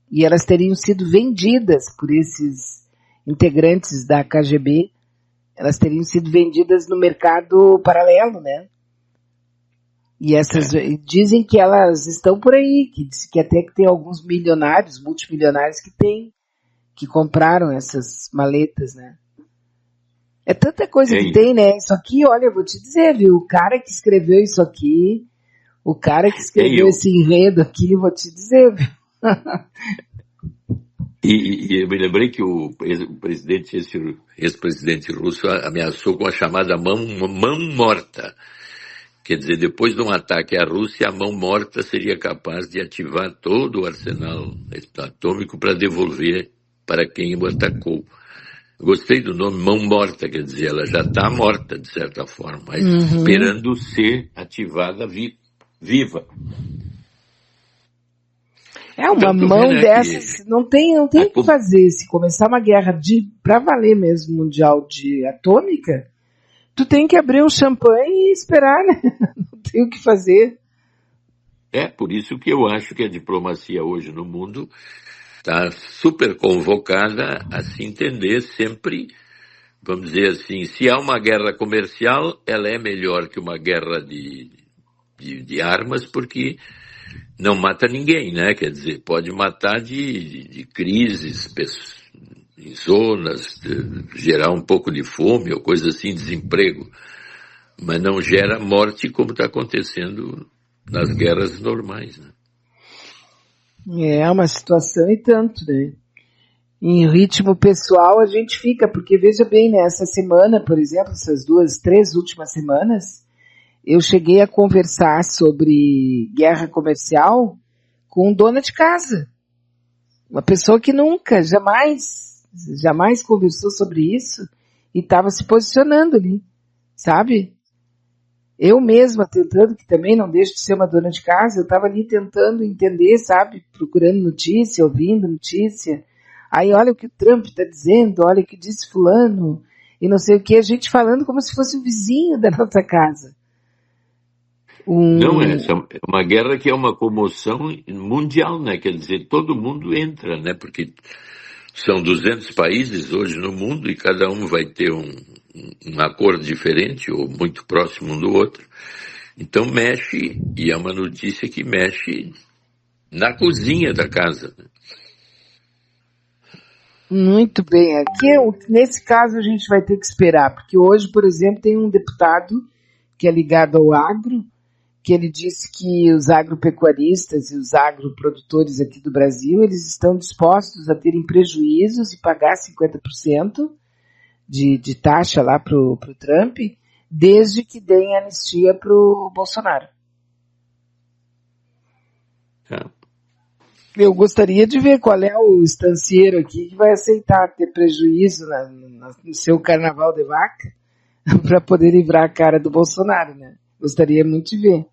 E elas teriam sido vendidas por esses integrantes da KGB. Elas teriam sido vendidas no mercado paralelo, né? E essas dizem que elas estão por aí, que até que tem alguns milionários, multimilionários que compraram essas maletas, né? É tanta coisa que tem, né? Isso aqui, olha, eu vou te dizer, viu? O cara que escreveu isso aqui, o cara que escreveu esse enredo aqui, vou te dizer, viu? E eu me lembrei que o ex-presidente russo ameaçou com a chamada mão morta. Quer dizer, depois de um ataque à Rússia, a mão morta seria capaz de ativar todo o arsenal atômico para devolver para quem o atacou. Gostei do nome mão morta, quer dizer, ela já está morta, de certa forma, mas esperando ser ativada viva. Uma mão dessas, não tem o que fazer. Se começar uma guerra para valer mesmo mundial de atômica, tu tem que abrir um champanhe e esperar, né? Não tem o que fazer. Por isso que eu acho que a diplomacia hoje no mundo está super convocada a se entender sempre, vamos dizer assim, se há uma guerra comercial, ela é melhor que uma guerra de armas, porque não mata ninguém, né? Quer dizer, pode matar de crises em zonas, gerar um pouco de fome ou coisa assim, desemprego, mas não gera morte como está acontecendo nas guerras normais, né? É uma situação e tanto, né? Em ritmo pessoal a gente fica, porque veja bem, né, essa semana, por exemplo, essas 3 últimas semanas, eu cheguei a conversar sobre guerra comercial com dona de casa. Uma pessoa que nunca, jamais conversou sobre isso e estava se posicionando ali, sabe? Eu mesma tentando, que também não deixo de ser uma dona de casa, eu estava ali tentando entender, sabe? Procurando notícia, ouvindo notícia. Aí olha o que o Trump está dizendo, olha o que disse fulano, e não sei o que, a gente falando como se fosse um vizinho da nossa casa. Não, é uma guerra que é uma comoção mundial, né? Quer dizer, todo mundo entra, né? Porque são 200 países hoje no mundo e cada um vai ter um acordo diferente ou muito próximo um do outro. Então mexe, e é uma notícia que mexe na cozinha da casa. Muito bem. Aqui, nesse caso, a gente vai ter que esperar, porque hoje, por exemplo, tem um deputado que é ligado ao agro, que ele disse que os agropecuaristas e os agroprodutores aqui do Brasil, eles estão dispostos a terem prejuízos e pagar 50% de taxa lá pro Trump, desde que deem anistia pro Bolsonaro. Eu gostaria de ver qual é o estancieiro aqui que vai aceitar ter prejuízo no seu carnaval de vaca para poder livrar a cara do Bolsonaro, né? Gostaria muito de ver.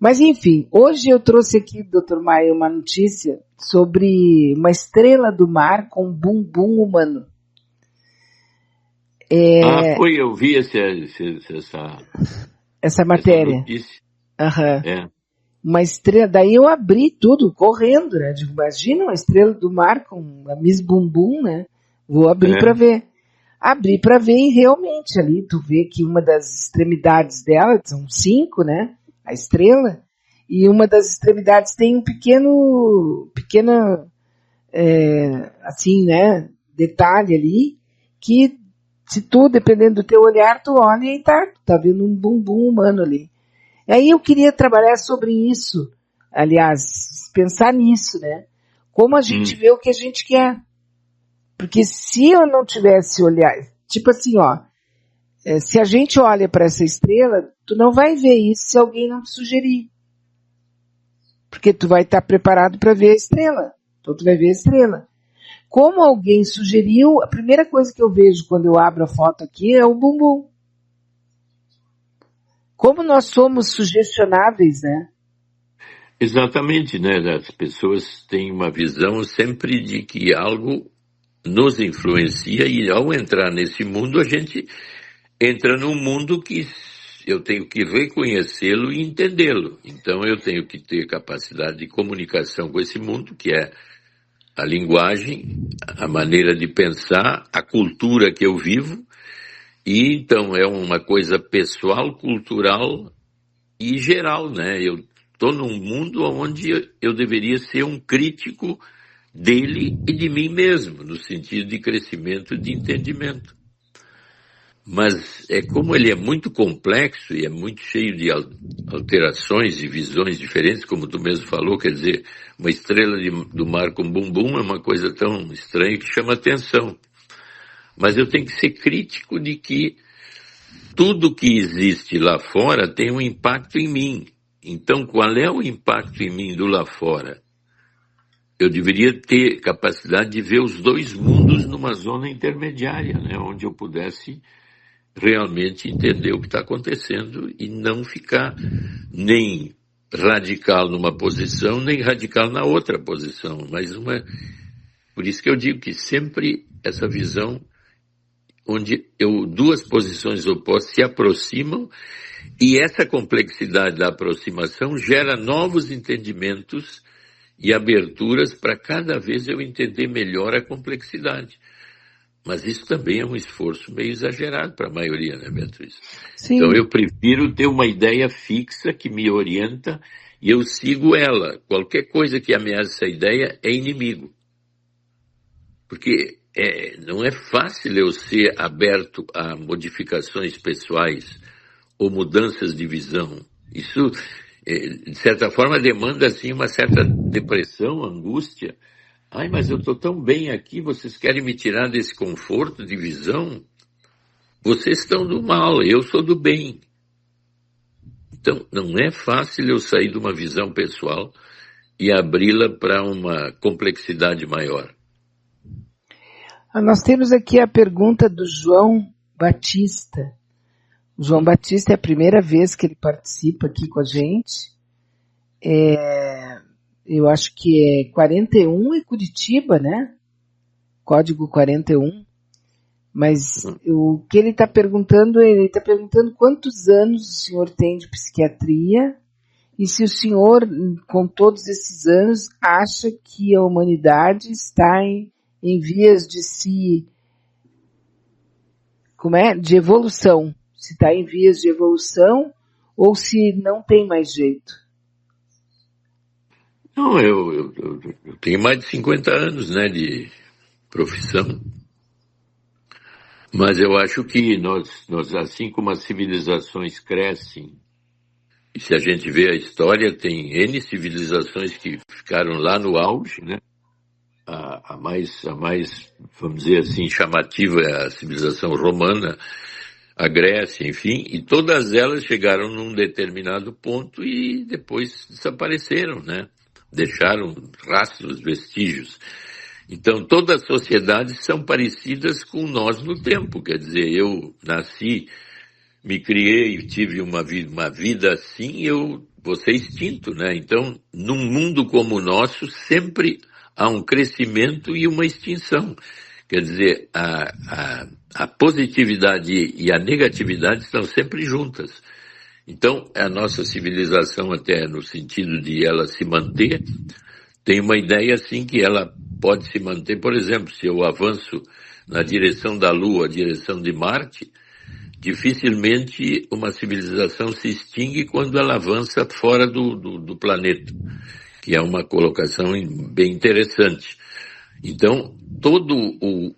Mas, enfim, hoje eu trouxe aqui, Dr. Maia, uma notícia sobre uma estrela do mar com bumbum humano. Eu vi essa matéria. Essa notícia. Uhum. uma estrela, daí eu abri tudo, correndo, né? Digo, imagina uma estrela do mar com a Miss Bumbum, né? Vou abrir para ver. Abri para ver e realmente ali tu vê que uma das extremidades dela, são 5, né? A estrela, e uma das extremidades tem um pequeno, assim, né? Detalhe ali, que se tu, dependendo do teu olhar, tu olha e tá vendo um bumbum humano ali. E aí eu queria trabalhar sobre isso, aliás, pensar nisso, né? Como a gente vê o que a gente quer. Porque se eu não tivesse olhar, tipo assim, ó, se a gente olha para essa estrela, tu não vai ver isso se alguém não te sugerir. Porque tu vai estar preparado para ver a estrela. Então tu vai ver a estrela. Como alguém sugeriu, a primeira coisa que eu vejo quando eu abro a foto aqui é o bumbum. Como nós somos sugestionáveis, né? Exatamente, né? As pessoas têm uma visão sempre de que algo nos influencia e ao entrar nesse mundo, a gente entra num mundo que eu tenho que reconhecê-lo e entendê-lo. Então eu tenho que ter capacidade de comunicação com esse mundo, que é a linguagem, a maneira de pensar, a cultura que eu vivo. E então é uma coisa pessoal, cultural e geral, né? Eu estou num mundo onde eu deveria ser um crítico dele e de mim mesmo, no sentido de crescimento e de entendimento. Mas como ele é muito complexo e é muito cheio de alterações e visões diferentes, como tu mesmo falou, quer dizer, uma estrela do mar com bumbum é uma coisa tão estranha que chama atenção. Mas eu tenho que ser crítico de que tudo que existe lá fora tem um impacto em mim. Então, qual é o impacto em mim do lá fora? Eu deveria ter capacidade de ver os dois mundos numa zona intermediária, né, onde eu pudesse realmente entender o que está acontecendo e não ficar nem radical numa posição, nem radical na outra posição. Mas por isso que eu digo que sempre essa visão onde duas posições opostas se aproximam e essa complexidade da aproximação gera novos entendimentos e aberturas para cada vez eu entender melhor a complexidade. Mas isso também é um esforço meio exagerado para a maioria, né, Beatriz? Sim. Então eu prefiro ter uma ideia fixa que me orienta e eu sigo ela. Qualquer coisa que ameace essa ideia é inimigo. Porque não é fácil eu ser aberto a modificações pessoais ou mudanças de visão. Isso, de certa forma, demanda assim, uma certa depressão, angústia. Ai, mas eu estou tão bem aqui, vocês querem me tirar desse conforto de visão? Vocês estão do mal, eu sou do bem. Então, não é fácil eu sair de uma visão pessoal e abri-la para uma complexidade maior. Nós temos aqui a pergunta do João Batista. O João Batista é a primeira vez que ele participa aqui com a gente. Eu acho que é 41 e Curitiba, né? Código 41. Mas o que ele está perguntando quantos anos o senhor tem de psiquiatria e se o senhor, com todos esses anos, acha que a humanidade está em vias de de evolução. Se está em vias de evolução ou se não tem mais jeito. Não, eu tenho mais de 50 anos, né, de profissão. Mas eu acho que nós, assim como as civilizações crescem, e se a gente vê a história, tem N civilizações que ficaram lá no auge, né? A mais, vamos dizer assim, chamativa é a civilização romana, a Grécia, enfim, e todas elas chegaram num determinado ponto e depois desapareceram, né? Deixaram rastros, vestígios. Então, todas as sociedades são parecidas com nós no tempo, quer dizer, eu nasci, me criei, tive uma vida assim, eu vou ser extinto, né? Então, num mundo como o nosso, sempre há um crescimento e uma extinção. Quer dizer, a positividade e a negatividade estão sempre juntas. Então, a nossa civilização, até no sentido de ela se manter, tem uma ideia assim que ela pode se manter. Por exemplo, se eu avanço na direção da Lua, direção de Marte, dificilmente uma civilização se extingue quando ela avança fora do planeta, que é uma colocação bem interessante. Então, todo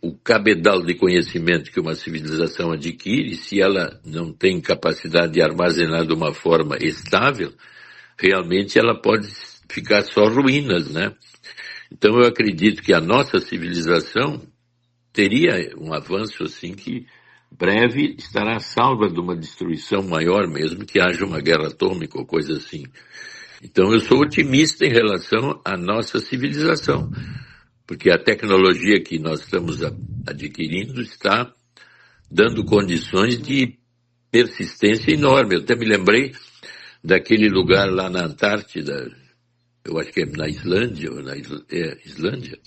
o cabedal de conhecimento que uma civilização adquire, se ela não tem capacidade de armazenar de uma forma estável, realmente ela pode ficar só ruínas, né? Então, eu acredito que a nossa civilização teria um avanço assim que breve estará salva de uma destruição maior, mesmo que haja uma guerra atômica ou coisa assim. Então, eu sou otimista em relação à nossa civilização, porque a tecnologia que nós estamos adquirindo está dando condições de persistência enorme. Eu até me lembrei daquele lugar lá na Antártida, eu acho que é na Islândia, Islândia,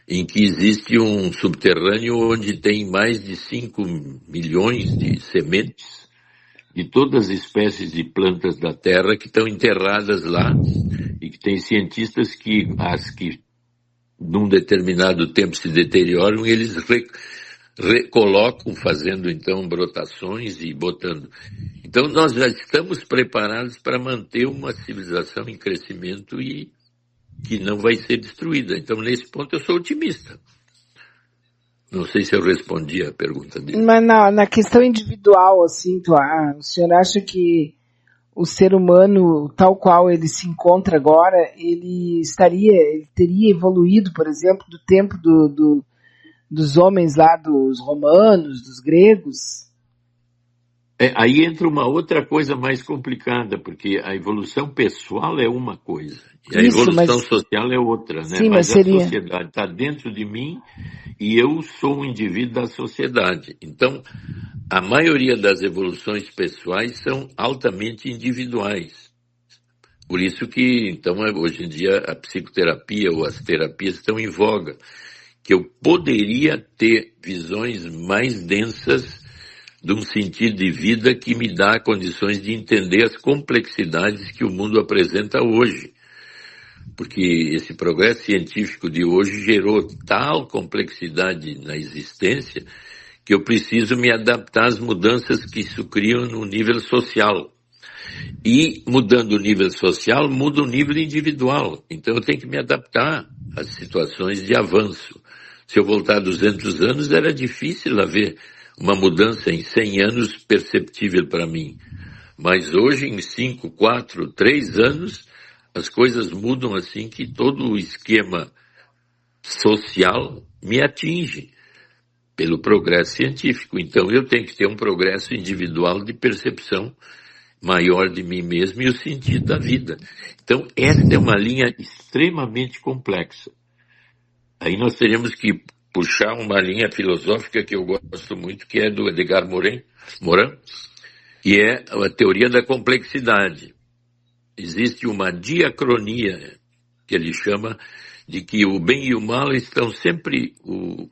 em que existe um subterrâneo onde tem mais de 5 milhões de sementes de todas as espécies de plantas da Terra que estão enterradas lá e que tem cientistas que as que num determinado tempo se deterioram, eles recolocam, fazendo então brotações e botando. Então nós já estamos preparados para manter uma civilização em crescimento e que não vai ser destruída. Então nesse ponto eu sou otimista. Não sei se eu respondi a pergunta dele. Mas na questão individual, assim, o senhor acha que o ser humano, tal qual ele se encontra agora, ele teria evoluído, por exemplo, do tempo dos homens lá, dos romanos, dos gregos? Aí entra uma outra coisa mais complicada, porque a evolução pessoal é uma coisa, e a evolução social é outra, né? Sim, mas a sociedade está dentro de mim e eu sou um indivíduo da sociedade. Então, a maioria das evoluções pessoais são altamente individuais. Por isso que, então, hoje em dia, a psicoterapia ou as terapias estão em voga, que eu poderia ter visões mais densas de um sentido de vida que me dá condições de entender as complexidades que o mundo apresenta hoje. Porque esse progresso científico de hoje gerou tal complexidade na existência que eu preciso me adaptar às mudanças que isso cria no nível social. E mudando o nível social, muda o nível individual. Então eu tenho que me adaptar às situações de avanço. Se eu voltar 200 anos, era difícil haver uma mudança em 100 anos perceptível para mim. Mas hoje, em 5, 4, 3 anos, as coisas mudam assim que todo o esquema social me atinge pelo progresso científico. Então eu tenho que ter um progresso individual de percepção maior de mim mesmo e o sentido da vida. Então esta é uma linha extremamente complexa. Aí nós teríamos que puxar uma linha filosófica que eu gosto muito, que é do Edgar Morin, que é a teoria da complexidade. Existe uma diacronia, que ele chama de que o bem e o mal estão sempre,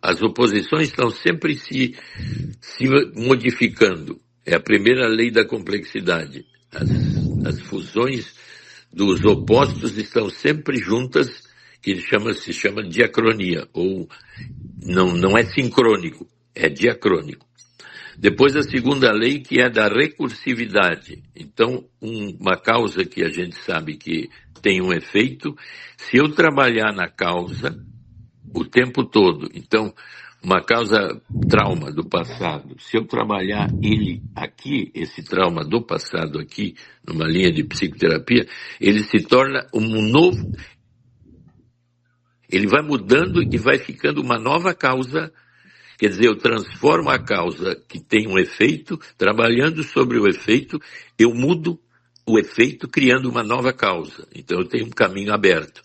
as oposições estão sempre se modificando. É a primeira lei da complexidade. As fusões dos opostos estão sempre juntas, que se chama diacronia, ou não é sincrônico, é diacrônico. Depois a segunda lei, que é da recursividade. Então, uma causa que a gente sabe que tem um efeito, se eu trabalhar na causa o tempo todo, então, uma causa, trauma do passado, se eu trabalhar ele aqui, esse trauma do passado aqui, numa linha de psicoterapia, ele se torna um novo, ele vai mudando e vai ficando uma nova causa. Quer dizer, eu transformo a causa que tem um efeito, trabalhando sobre o efeito, eu mudo o efeito criando uma nova causa. Então eu tenho um caminho aberto.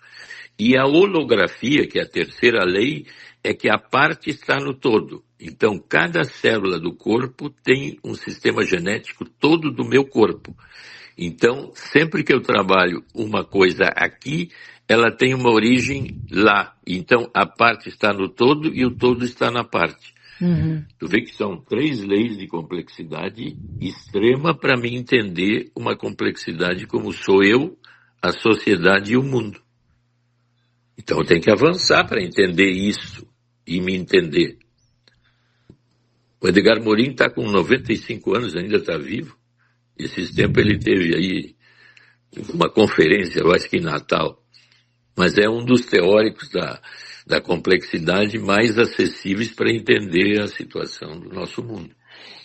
E a holografia, que é a terceira lei, é que a parte está no todo. Então cada célula do corpo tem um sistema genético todo do meu corpo. Então sempre que eu trabalho uma coisa aqui, ela tem uma origem lá. Então a parte está no todo e o todo está na parte. Tu vê que são 3 leis de complexidade extrema para mim entender uma complexidade como sou eu, a sociedade e o mundo. Então eu tenho que avançar para entender isso e me entender. O Edgar Morin está com 95 anos, ainda está vivo. Esses tempos ele teve aí uma conferência, eu acho que em Natal. Mas é um dos teóricos da complexidade mais acessíveis para entender a situação do nosso mundo.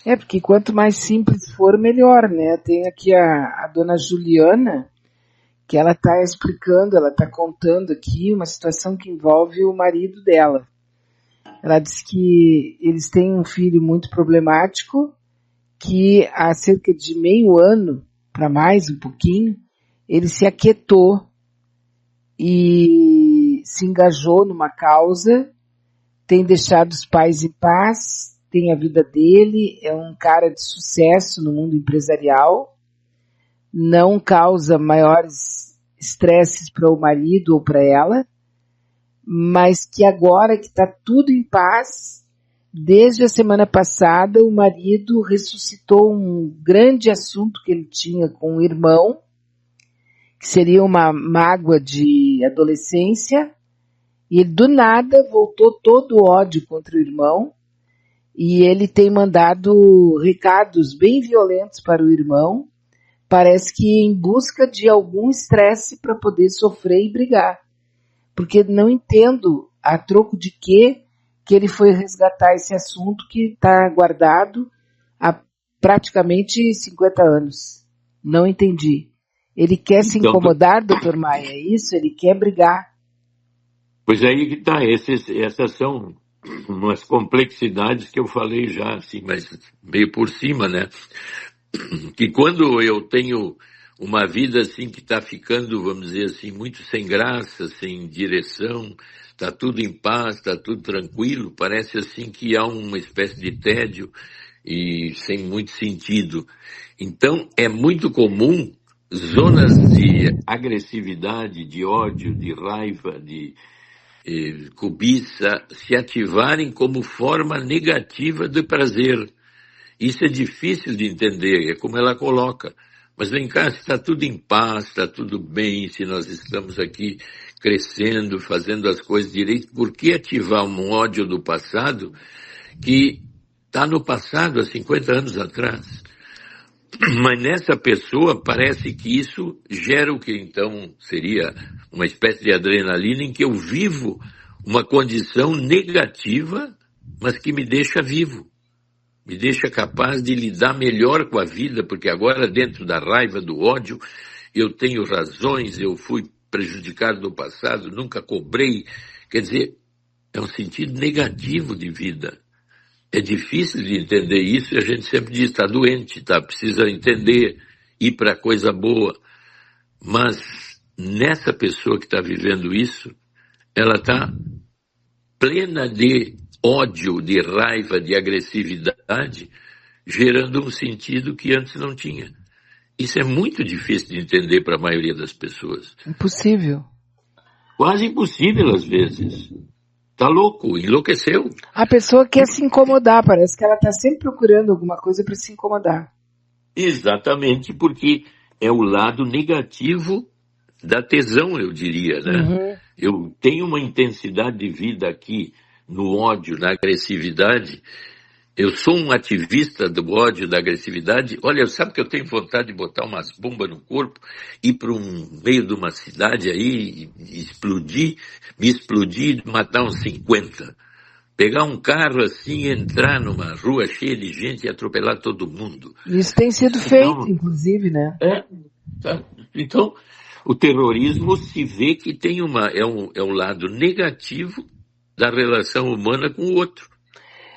É, porque quanto mais simples for, melhor, né? Tem aqui a dona Juliana, que ela está explicando, ela está contando aqui uma situação que envolve o marido dela. Ela diz que eles têm um filho muito problemático, que há cerca de meio ano, para mais um pouquinho, ele se aquietou e se engajou numa causa, tem deixado os pais em paz, tem a vida dele, é um cara de sucesso no mundo empresarial, não causa maiores estresses para o marido ou para ela, mas que agora que está tudo em paz, desde a semana passada o marido ressuscitou um grande assunto que ele tinha com o irmão, que seria uma mágoa de adolescência, e ele do nada voltou todo o ódio contra o irmão, e ele tem mandado recados bem violentos para o irmão, parece que em busca de algum estresse para poder sofrer e brigar. Porque não entendo a troco de que ele foi resgatar esse assunto que está guardado há praticamente 50 anos. Não entendi. Ele quer se incomodar, doutor Maia, é isso? Ele quer brigar. Pois aí que está, essas são umas complexidades que eu falei já, assim, mas meio por cima, né? Que quando eu tenho uma vida assim que está ficando, vamos dizer assim, muito sem graça, sem direção, está tudo em paz, está tudo tranquilo, parece assim que há uma espécie de tédio e sem muito sentido. Então é muito comum zonas de agressividade, de ódio, de raiva, de cobiça se ativarem como forma negativa de prazer. Isso é difícil de entender, é como ela coloca. Mas vem cá, se está tudo em paz, está tudo bem, se nós estamos aqui crescendo, fazendo as coisas direito, por que ativar um ódio do passado que está no passado, há 50 anos atrás? Mas nessa pessoa parece que isso gera o que então seria uma espécie de adrenalina em que eu vivo uma condição negativa, mas que me deixa vivo. Me deixa capaz de lidar melhor com a vida, porque agora dentro da raiva, do ódio, eu tenho razões, eu fui prejudicado no passado, nunca cobrei. Quer dizer, é um sentido negativo de vida. É difícil de entender isso e a gente sempre diz, está doente, precisa entender, ir para coisa boa. Mas nessa pessoa que está vivendo isso, ela está plena de ódio, de raiva, de agressividade, gerando um sentido que antes não tinha. Isso é muito difícil de entender para a maioria das pessoas. Impossível. Quase impossível às vezes. Tá louco, enlouqueceu. A pessoa quer se incomodar, parece que ela está sempre procurando alguma coisa para se incomodar. Exatamente, porque é o lado negativo da tesão, eu diria, né? Uhum. Eu tenho uma intensidade de vida aqui no ódio, na agressividade. Eu sou um ativista do ódio, da agressividade. Olha, sabe que eu tenho vontade de botar umas bombas no corpo, ir para um meio de uma cidade aí, me explodir, matar uns 50. Pegar um carro assim, entrar numa rua cheia de gente e atropelar todo mundo. Isso tem sido feito, inclusive, né? Então, o terrorismo se vê que tem é um lado negativo da relação humana com o outro.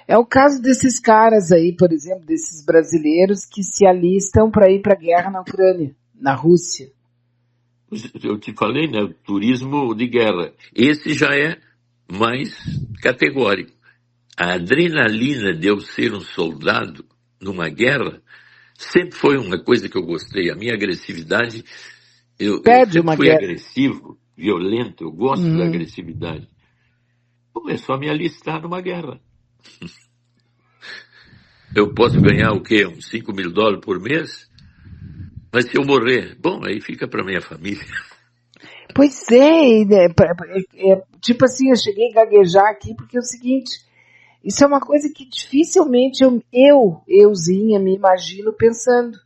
É o caso desses caras aí, por exemplo, desses brasileiros que se alistam para ir para a guerra na Ucrânia, na Rússia. Eu te falei, né? O turismo de guerra. Esse já é mais categórico. A adrenalina de eu ser um soldado numa guerra sempre foi uma coisa que eu gostei. A minha agressividade, eu sempre fui agressivo, violento, eu gosto da agressividade. Pô, é só me alistar numa guerra. Eu posso ganhar o quê? Uns $5.000 por mês? Mas se eu morrer, bom, aí fica para minha família. Pois é, tipo assim, eu cheguei a gaguejar aqui porque é o seguinte, isso é uma coisa que dificilmente euzinha, me imagino pensando.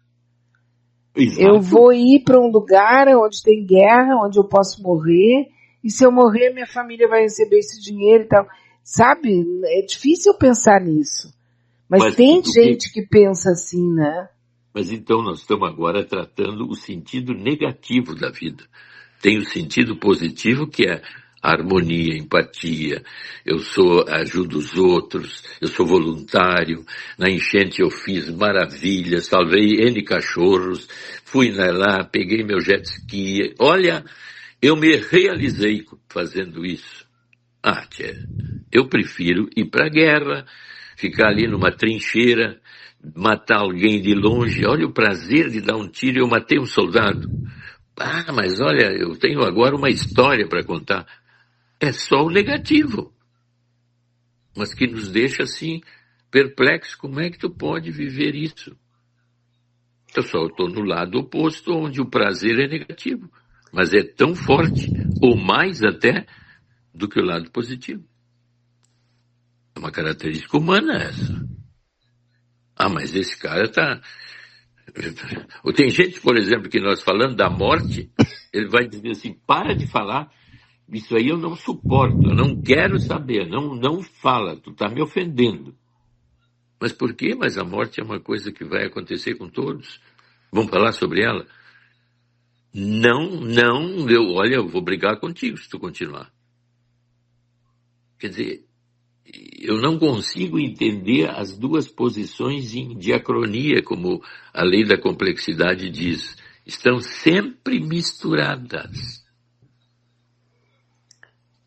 Exato. Eu vou ir para um lugar onde tem guerra, onde eu posso morrer, e se eu morrer, minha família vai receber esse dinheiro e tal. Sabe? É difícil pensar nisso. Mas tem gente que pensa assim, né? Mas então nós estamos agora tratando o sentido negativo da vida. Tem o sentido positivo, que é harmonia, empatia, ajudo os outros, eu sou voluntário, na enchente eu fiz maravilhas, salvei N cachorros, fui lá, peguei meu jet ski, olha, eu me realizei fazendo isso. Eu prefiro ir para a guerra, ficar ali numa trincheira, matar alguém de longe, olha o prazer de dar um tiro, eu matei um soldado. Mas olha, eu tenho agora uma história para contar. É só o negativo, mas que nos deixa assim perplexos. Como é que tu pode viver isso? Eu só estou no lado oposto, onde o prazer é negativo, mas é tão forte, ou mais até, do que o lado positivo. É uma característica humana essa. Mas esse cara está... Tem gente, por exemplo, que nós falando da morte, ele vai dizer assim, para de falar, isso aí eu não suporto, eu não quero saber, não fala, tu está me ofendendo. Mas por quê? Mas a morte é uma coisa que vai acontecer com todos. Vamos falar sobre ela? Não, eu vou brigar contigo se tu continuar. Quer dizer, eu não consigo entender as duas posições em diacronia, como a lei da complexidade diz. Estão sempre misturadas.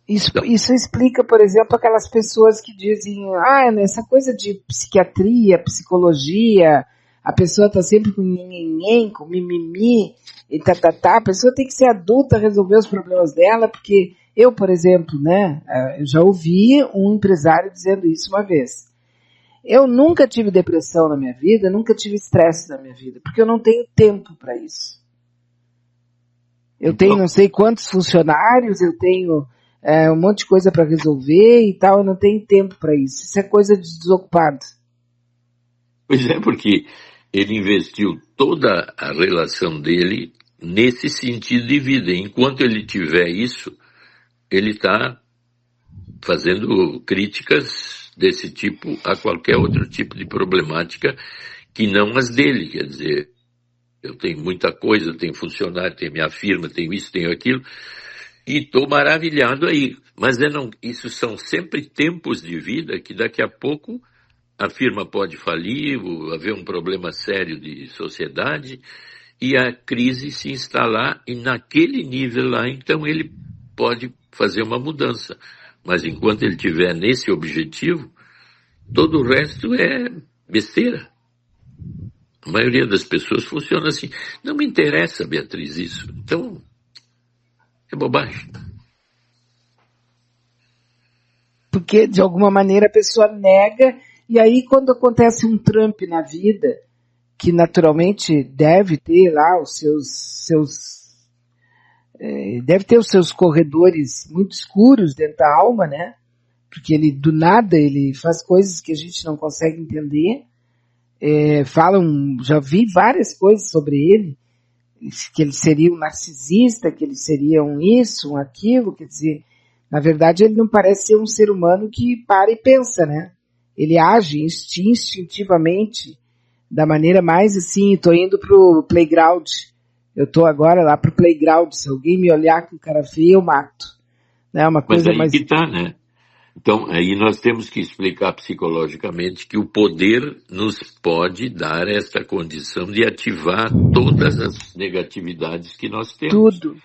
Isso explica, por exemplo, aquelas pessoas que dizem, nessa coisa de psiquiatria, psicologia, a pessoa está sempre com nhenhenhen, com mimimi, e a pessoa tem que ser adulta, resolver os problemas dela, porque eu, por exemplo, né, eu já ouvi um empresário dizendo isso uma vez. Eu nunca tive depressão na minha vida, nunca tive estresse na minha vida, porque eu não tenho tempo para isso. Eu tenho não sei quantos funcionários, eu tenho um monte de coisa para resolver e tal, eu não tenho tempo para isso. Isso é coisa de desocupado. Pois é, porque ele investiu toda a relação dele nesse sentido de vida. Enquanto ele tiver isso, ele está fazendo críticas desse tipo a qualquer outro tipo de problemática que não as dele. Quer dizer, eu tenho muita coisa, eu tenho funcionário, tenho minha firma, tenho isso, tenho aquilo, e estou maravilhado aí. Mas isso são sempre tempos de vida que daqui a pouco a firma pode falir, haver um problema sério de sociedade e a crise se instalar, e naquele nível lá, então ele pode fazer uma mudança. Mas enquanto ele estiver nesse objetivo, todo o resto é besteira. A maioria das pessoas funciona assim. Não me interessa, Beatriz, isso. Então, é bobagem. Porque, de alguma maneira, a pessoa nega, e aí quando acontece um Trump na vida, que naturalmente deve ter lá os deve ter os seus corredores muito escuros dentro da alma, né? Porque ele, do nada, ele faz coisas que a gente não consegue entender. Já vi várias coisas sobre ele, que ele seria um narcisista, que ele seria um isso, um aquilo, quer dizer, na verdade ele não parece ser um ser humano que para e pensa, né? Ele age instintivamente, da maneira mais assim, tô indo pro playground, eu tô agora lá pro playground, se alguém me olhar com cara feia, eu mato. Né? Uma coisa mas aí que tá, né? Então, aí nós temos que explicar psicologicamente que o poder nos pode dar essa condição de ativar todas as negatividades que nós temos. Tudo.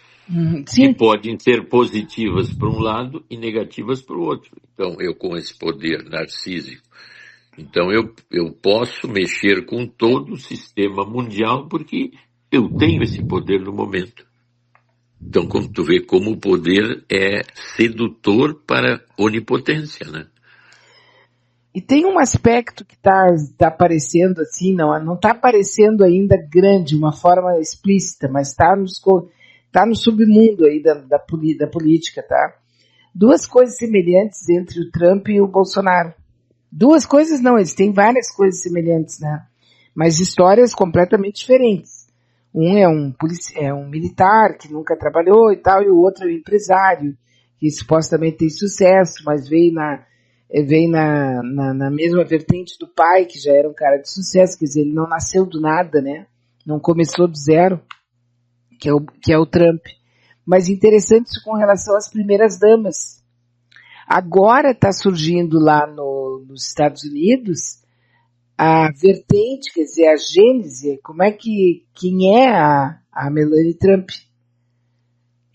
Que podem ser positivas para um lado e negativas para o outro. Então, eu com esse poder narcísico, então eu posso mexer com todo o sistema mundial porque eu tenho esse poder no momento. Então, como tu vê, como o poder é sedutor para onipotência, né? E tem um aspecto que tá aparecendo assim, não está aparecendo ainda grande, uma forma explícita, mas está no submundo aí da política, tá? Duas coisas semelhantes entre o Trump e o Bolsonaro. Duas coisas não, eles têm várias coisas semelhantes, né? Mas histórias completamente diferentes. Um é um militar que nunca trabalhou e tal, e o outro é um empresário que supostamente tem sucesso, mas veio na mesma vertente do pai, que já era um cara de sucesso, quer dizer, ele não nasceu do nada, né? Não começou do zero, que é o Trump. Mas interessante isso com relação às primeiras damas. Agora está surgindo lá nos Estados Unidos a vertente, quer dizer, a gênese, quem é a Melania Trump.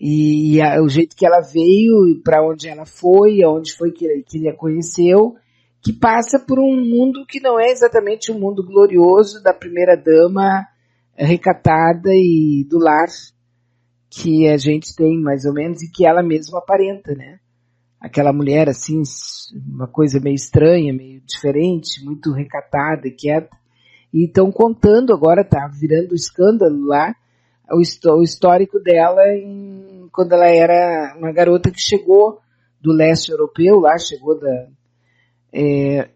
E o jeito que ela veio, para onde ela foi, aonde foi que ele a conheceu, que passa por um mundo que não é exatamente um mundo glorioso da primeira dama recatada e do lar que a gente tem, mais ou menos, e que ela mesma aparenta, né? Aquela mulher, assim, uma coisa meio estranha, meio diferente, muito recatada e quieta. E estão contando agora, tá virando escândalo lá, o histórico dela quando ela era uma garota que chegou do leste europeu, lá chegou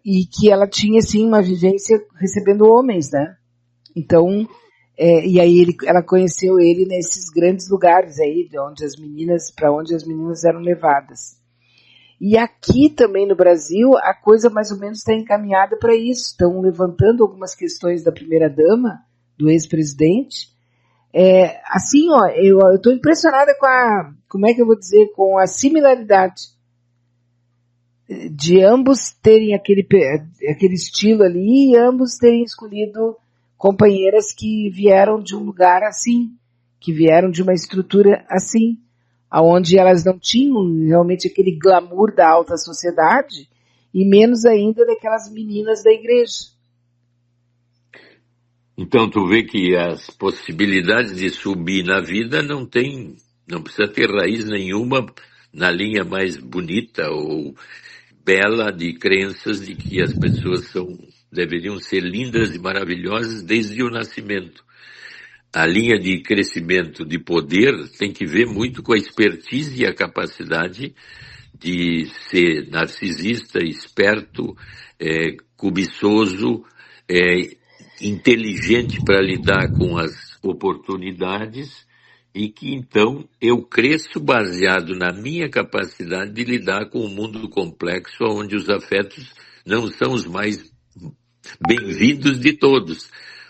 e que ela tinha, assim, uma vivência recebendo homens, né? Então, e aí ela conheceu ele nesses grandes lugares aí, para onde as meninas eram levadas. E aqui também no Brasil, a coisa mais ou menos está encaminhada para isso. Estão levantando algumas questões da primeira-dama, do ex-presidente. Assim, ó, eu estou impressionada com a similaridade de ambos terem aquele estilo ali e ambos terem escolhido companheiras que vieram de um lugar assim, que vieram de uma estrutura assim, onde elas não tinham realmente aquele glamour da alta sociedade e menos ainda daquelas meninas da igreja. Então tu vê que as possibilidades de subir na vida não precisa ter raiz nenhuma na linha mais bonita ou bela de crenças de que as pessoas deveriam ser lindas e maravilhosas desde o nascimento. A linha de crescimento de poder tem que ver muito com a expertise e a capacidade de ser narcisista, esperto, cobiçoso, inteligente para lidar com as oportunidades e que então eu cresço baseado na minha capacidade de lidar com um mundo complexo onde os afetos não são os mais bem-vindos de todos.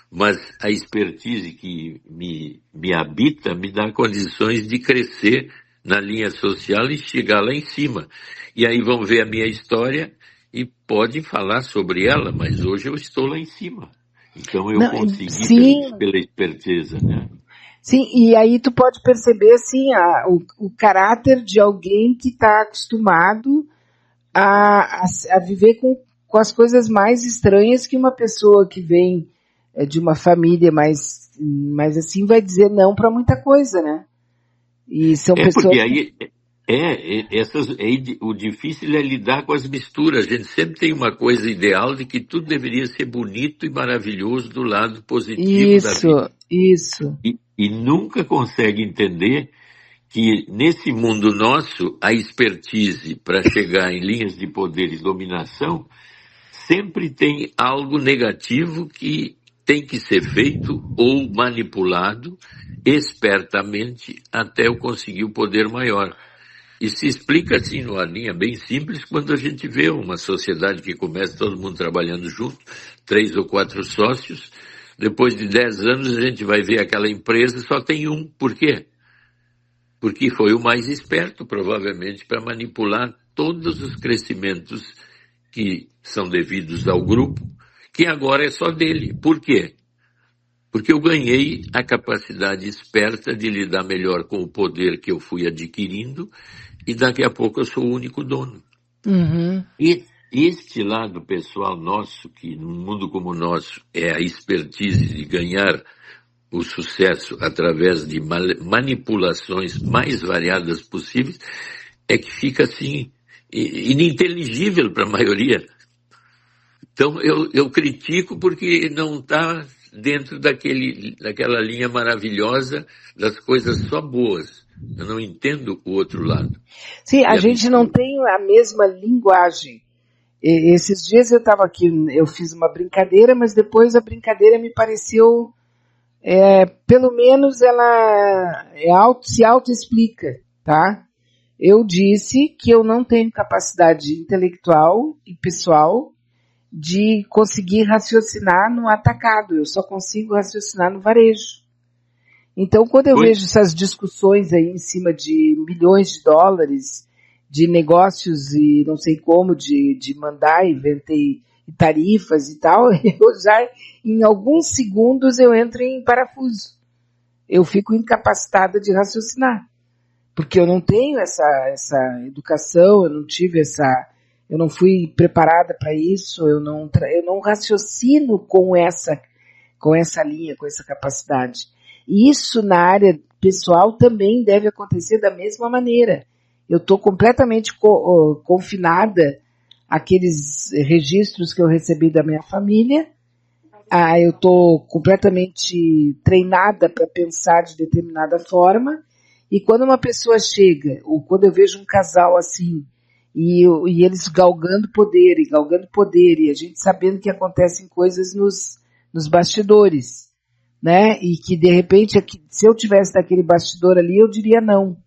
Mas a expertise que me habita me dá condições de crescer na linha social e chegar lá em cima. E aí vão ver a minha história e podem falar sobre ela, mas hoje eu estou lá em cima. Então eu consegui pela expertise, né? Sim, e aí tu pode perceber assim, o caráter de alguém que está acostumado a viver com as coisas mais estranhas que uma pessoa que vem de uma família mais assim vai dizer não para muita coisa, né? E são pessoas porque aí o difícil é lidar com as misturas. A gente sempre tem uma coisa ideal de que tudo deveria ser bonito e maravilhoso do lado positivo da vida. Isso. E nunca consegue entender que nesse mundo nosso a expertise para chegar em linhas de poder e dominação sempre tem algo negativo que tem que ser feito ou manipulado espertamente até eu conseguir o poder maior. E se explica assim, numa linha bem simples, quando a gente vê uma sociedade que começa todo mundo trabalhando junto, 3 ou 4 sócios, depois de 10 anos a gente vai ver aquela empresa, só tem um. Por quê? Porque foi o mais esperto, provavelmente, para manipular todos os crescimentos que são devidos ao grupo, que agora é só dele. Por quê? Porque eu ganhei a capacidade esperta de lidar melhor com o poder que eu fui adquirindo e daqui a pouco eu sou o único dono. Uhum. E este lado pessoal nosso, que num mundo como o nosso é a expertise de ganhar o sucesso através de manipulações mais variadas possíveis, é que fica assim ininteligível para a maioria. Então, eu critico porque não está dentro daquela linha maravilhosa das coisas só boas. Eu não entendo o outro lado. Sim, a gente não tem a mesma linguagem. Esses dias eu estava aqui, eu fiz uma brincadeira, mas depois a brincadeira me pareceu, pelo menos ela se auto-explica, tá? Eu disse que eu não tenho capacidade intelectual e pessoal de conseguir raciocinar no atacado, eu só consigo raciocinar no varejo. Então, quando eu vejo essas discussões aí em cima de milhões de dólares, de negócios e não sei como, de mandar e vender tarifas e tal, eu já, em alguns segundos, eu entro em parafuso. Eu fico incapacitada de raciocinar. Porque eu não tenho essa educação, eu não fui preparada para isso, eu não raciocino com essa linha, com essa capacidade. E isso na área pessoal também deve acontecer da mesma maneira. Eu estou completamente confinada àqueles registros que eu recebi da minha família. Eu estou completamente treinada para pensar de determinada forma. E quando uma pessoa chega, ou quando eu vejo um casal assim, e eles galgando poder, e a gente sabendo que acontecem coisas nos bastidores, né? E que de repente, se eu tivesse naquele bastidor ali, eu diria não,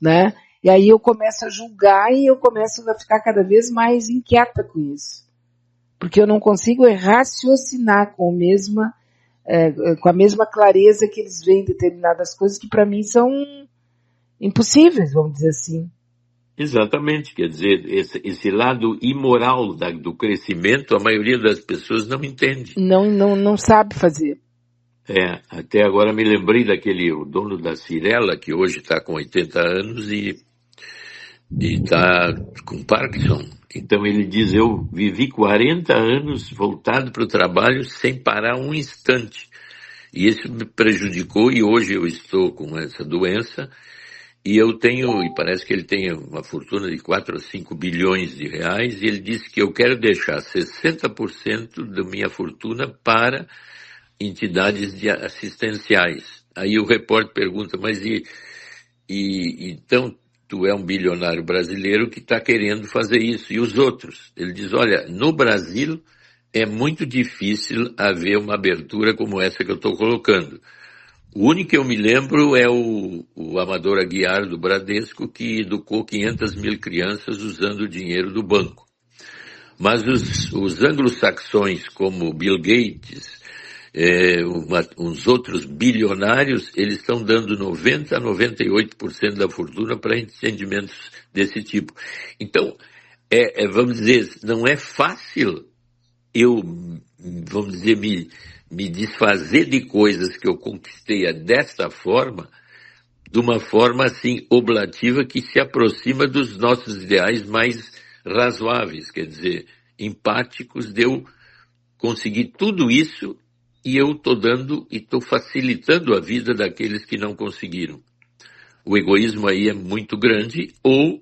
né? E aí eu começo a julgar e eu começo a ficar cada vez mais inquieta com isso. Porque eu não consigo raciocinar com a mesma clareza que eles veem determinadas coisas que para mim são impossíveis, vamos dizer assim. Exatamente, quer dizer, esse lado imoral do crescimento, a maioria das pessoas não entende. Não sabe fazer. Até agora me lembrei o dono da Cirela, que hoje está com 80 anos e está com Parkinson. Então ele diz, eu vivi 40 anos voltado para o trabalho sem parar um instante. E isso me prejudicou e hoje eu estou com essa doença e parece que ele tem uma fortuna de 4 a 5 bilhões de reais e ele disse que eu quero deixar 60% da minha fortuna para entidades assistenciais. Aí o repórter pergunta, mas então tu é um bilionário brasileiro que está querendo fazer isso, e os outros? Ele diz, olha, no Brasil é muito difícil haver uma abertura como essa que eu estou colocando. O único que eu me lembro é o Amador Aguiar do Bradesco, que educou 500 mil crianças usando o dinheiro do banco. Mas os anglo-saxões como Bill Gates, uns outros bilionários, eles estão dando 90% a 98% da fortuna para entendimentos desse tipo. Então, vamos dizer, não é fácil vamos dizer, me desfazer de coisas que eu conquistei dessa forma, de uma forma assim oblativa que se aproxima dos nossos ideais mais razoáveis, quer dizer, empáticos, de eu conseguir tudo isso e eu estou dando e estou facilitando a vida daqueles que não conseguiram. O egoísmo aí é muito grande, ou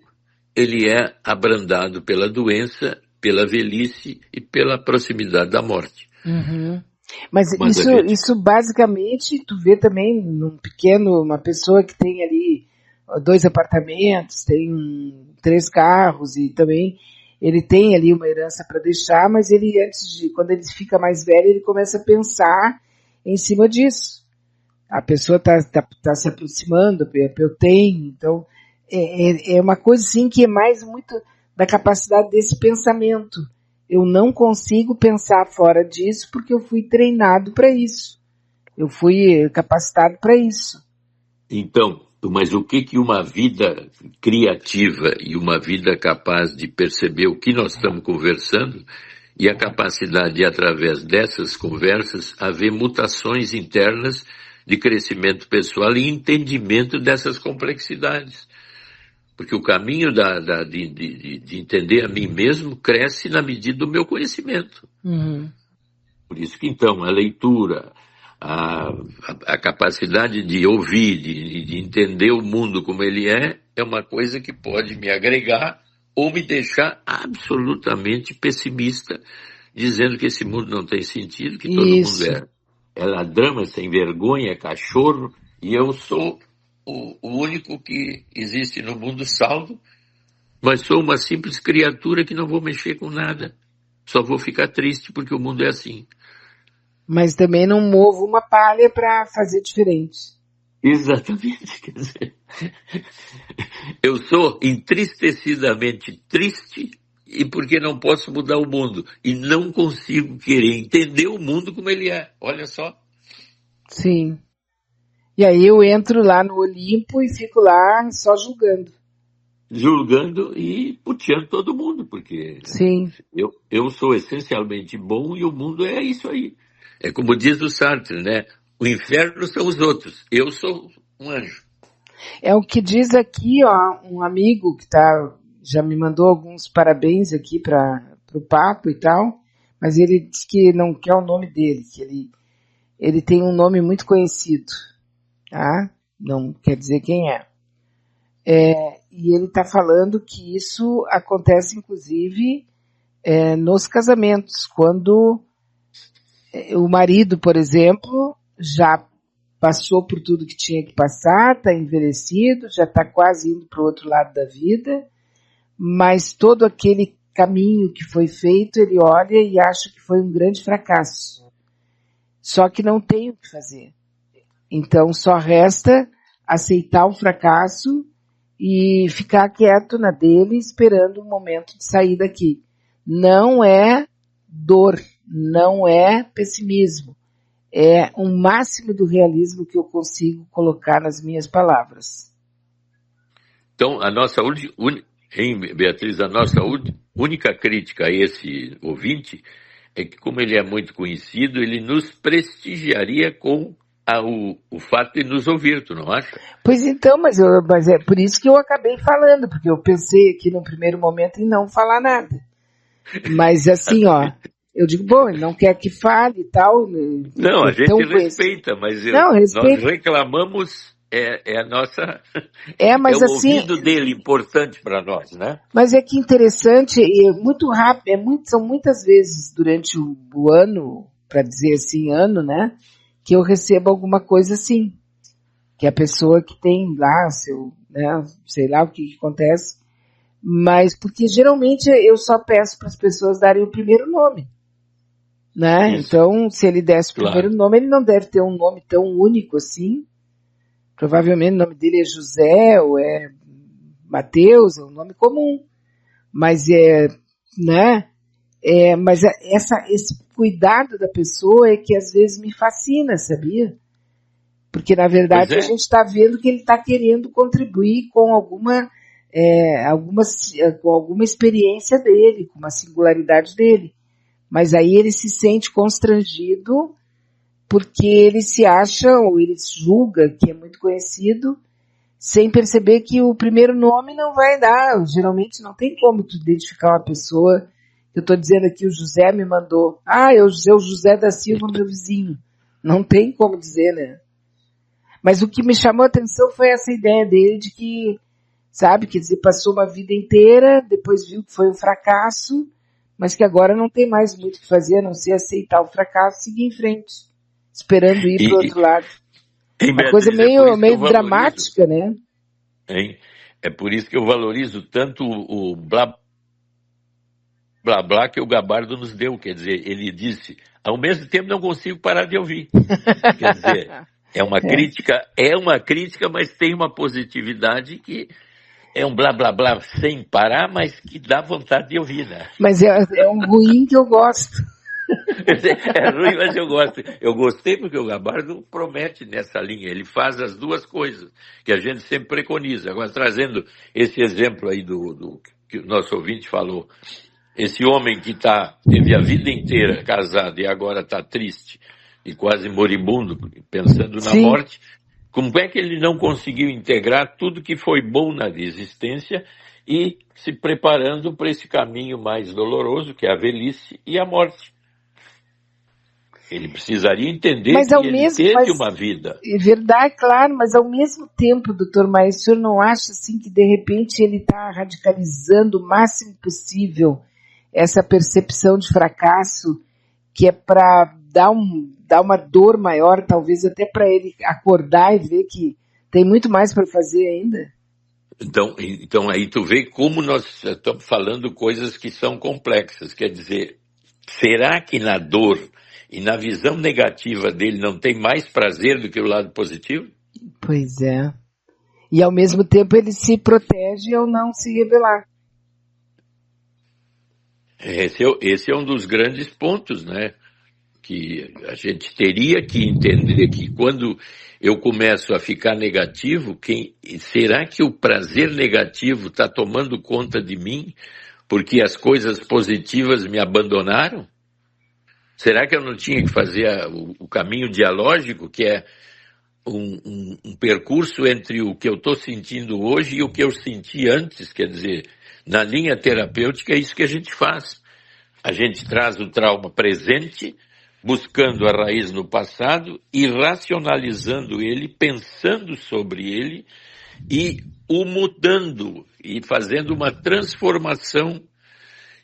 ele é abrandado pela doença, pela velhice e pela proximidade da morte. Uhum. Mas isso basicamente, tu vê também uma pessoa que tem ali 2 apartamentos, tem 3 carros e também ele tem ali uma herança para deixar, mas quando ele fica mais velho, ele começa a pensar em cima disso. A pessoa tá se aproximando, eu tenho, então é uma coisa assim que é mais muito da capacidade desse pensamento. Eu não consigo pensar fora disso porque eu fui treinado para isso. Eu fui capacitado para isso. Então, mas o que uma vida criativa e uma vida capaz de perceber o que nós estamos conversando e a capacidade de, através dessas conversas, haver mutações internas de crescimento pessoal e entendimento dessas complexidades. Porque o caminho de entender a mim mesmo cresce na medida do meu conhecimento. Uhum. Por isso que, então, a leitura, a capacidade de ouvir, de entender o mundo como ele é uma coisa que pode me agregar ou me deixar absolutamente pessimista dizendo que esse mundo não tem sentido, que todo mundo é ladrão, é sem vergonha, é cachorro, e eu sou o único que existe no mundo salvo, mas sou uma simples criatura que não vou mexer com nada. Só vou ficar triste porque o mundo é assim. Mas também não movo uma palha para fazer diferente. Exatamente, quer dizer, eu sou entristecidamente triste e porque não posso mudar o mundo. E não consigo querer entender o mundo como ele é. Olha só. Sim. E aí eu entro lá no Olimpo e fico lá só julgando. Julgando e puteando todo mundo, porque Sim. eu sou essencialmente bom e o mundo é isso aí. É como diz o Sartre, né? O inferno são os outros, eu sou um anjo. É o que diz aqui, ó, um amigo que já me mandou alguns parabéns aqui para o papo e tal, mas ele diz que não quer o nome dele, que ele tem um nome muito conhecido, tá? Não quer dizer quem é. E ele está falando que isso acontece, inclusive, nos casamentos, quando o marido, por exemplo, já passou por tudo que tinha que passar, está envelhecido, já está quase indo para o outro lado da vida, mas todo aquele caminho que foi feito, ele olha e acha que foi um grande fracasso. Só que não tem o que fazer. Então só resta aceitar o fracasso e ficar quieto na dele, esperando o momento de sair daqui. Não é dor, não é pessimismo. É um máximo do realismo que eu consigo colocar nas minhas palavras. Então, Beatriz, a nossa única crítica a esse ouvinte é que, como ele é muito conhecido, ele nos prestigiaria com o fato de nos ouvir, tu não acha? Pois então, mas é por isso que eu acabei falando, porque eu pensei aqui no primeiro momento em não falar nada. Mas assim, ó, eu digo, bom, ele não quer que fale e tal. Não, a gente respeita, mas nós reclamamos, é a nossa... mas é o assim, ouvido dele importante para nós, né? Mas é que interessante, muito rápido, são muitas vezes durante o ano, para dizer assim, ano, né, que eu recebo alguma coisa assim, que a pessoa que tem lá, sei lá o que acontece, mas porque geralmente eu só peço para as pessoas darem o primeiro nome, né? Isso. Então, se ele desse o primeiro nome, ele não deve ter um nome tão único assim. Provavelmente o nome dele é José ou é Mateus, é um nome comum. Mas mas esse cuidado da pessoa é que às vezes me fascina, sabia? Porque na verdade a gente está vendo que ele está querendo contribuir com alguma experiência dele, com uma singularidade dele. Mas aí ele se sente constrangido porque ele se acha, ou ele julga que é muito conhecido, sem perceber que o primeiro nome não vai dar. Geralmente não tem como tu identificar uma pessoa. Eu estou dizendo aqui, o José me mandou. Eu sou o José da Silva, meu vizinho. Não tem como dizer, né? Mas o que me chamou a atenção foi essa ideia dele de que, sabe, quer dizer, passou uma vida inteira, depois viu que foi um fracasso, mas que agora não tem mais muito o que fazer, a não ser aceitar o fracasso e seguir em frente, esperando ir para o outro lado. Uma coisa meio dramática, né? É por isso que eu valorizo tanto o blá blá blá que o Gabardo nos deu. Quer dizer, ele disse, ao mesmo tempo não consigo parar de ouvir. Quer dizer, é uma crítica, mas tem uma positividade que é um blá blá blá sem parar, mas que dá vontade de ouvir, né? Mas é um ruim que eu gosto. É ruim, mas eu gosto. Eu gostei porque o Gabardo promete nessa linha. Ele faz as duas coisas que a gente sempre preconiza. Agora, trazendo esse exemplo aí do que o nosso ouvinte falou. Esse homem que teve a vida inteira casado e agora está triste e quase moribundo, pensando na morte, como é que ele não conseguiu integrar tudo que foi bom na existência e se preparando para esse caminho mais doloroso, que é a velhice e a morte? Ele precisaria entender que ele teve uma vida. É verdade, claro, mas ao mesmo tempo, doutor Maia, o senhor não acha assim que de repente ele está radicalizando o máximo possível essa percepção de fracasso que é para dar uma dor maior, talvez até para ele acordar e ver que tem muito mais para fazer ainda? Então aí tu vê como nós estamos falando coisas que são complexas. Quer dizer, será que na dor e na visão negativa dele não tem mais prazer do que o lado positivo? Pois é. E ao mesmo tempo ele se protege ao não se revelar. Esse é um dos grandes pontos, né? Que a gente teria que entender que quando eu começo a ficar negativo, será que o prazer negativo está tomando conta de mim porque as coisas positivas me abandonaram? Será que eu não tinha que fazer o caminho dialógico, que é um percurso entre o que eu estou sentindo hoje e o que eu senti antes? Quer dizer, na linha terapêutica é isso que a gente faz. A gente traz o trauma presente, buscando a raiz no passado e racionalizando ele, pensando sobre ele e o mudando e fazendo uma transformação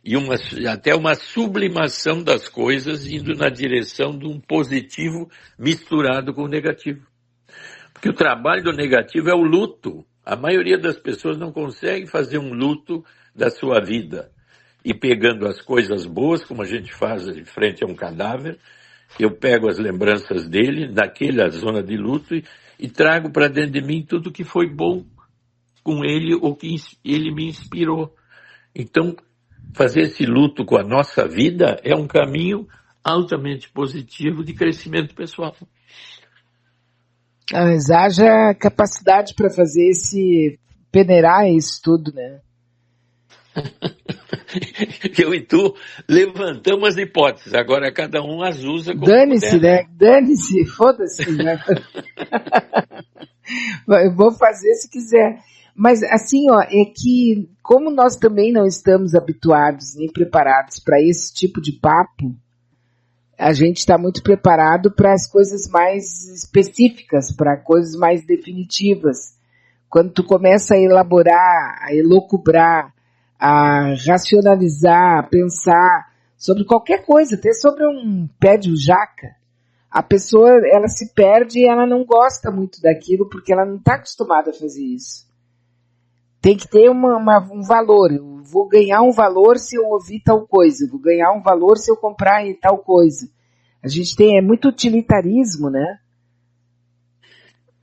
e até uma sublimação das coisas, indo na direção de um positivo misturado com o negativo. Porque o trabalho do negativo é o luto. A maioria das pessoas não consegue fazer um luto da sua vida. E pegando as coisas boas, como a gente faz em frente a um cadáver, eu pego as lembranças dele, naquela zona de luto, e trago para dentro de mim tudo que foi bom com ele ou que ele me inspirou. Então, fazer esse luto com a nossa vida é um caminho altamente positivo de crescimento pessoal. Mas haja capacidade para fazer peneirar isso tudo, né? Eu e tu levantamos as hipóteses, agora cada um as usa como Dane-se, puder. né? Dane-se, foda-se, né? Eu vou fazer se quiser. Mas assim, ó, é que como nós também não estamos habituados nem preparados para esse tipo de papo, a gente está muito preparado para as coisas mais específicas, para coisas mais definitivas. Quando tu começa a elaborar, a elocubrar, a racionalizar, a pensar sobre qualquer coisa, até sobre um pé de jaca, a pessoa ela se perde e ela não gosta muito daquilo porque ela não está acostumada a fazer isso. Tem que ter um valor. Eu vou ganhar um valor se eu ouvir tal coisa. Eu vou ganhar um valor se eu comprar tal coisa. A gente é muito utilitarismo, né?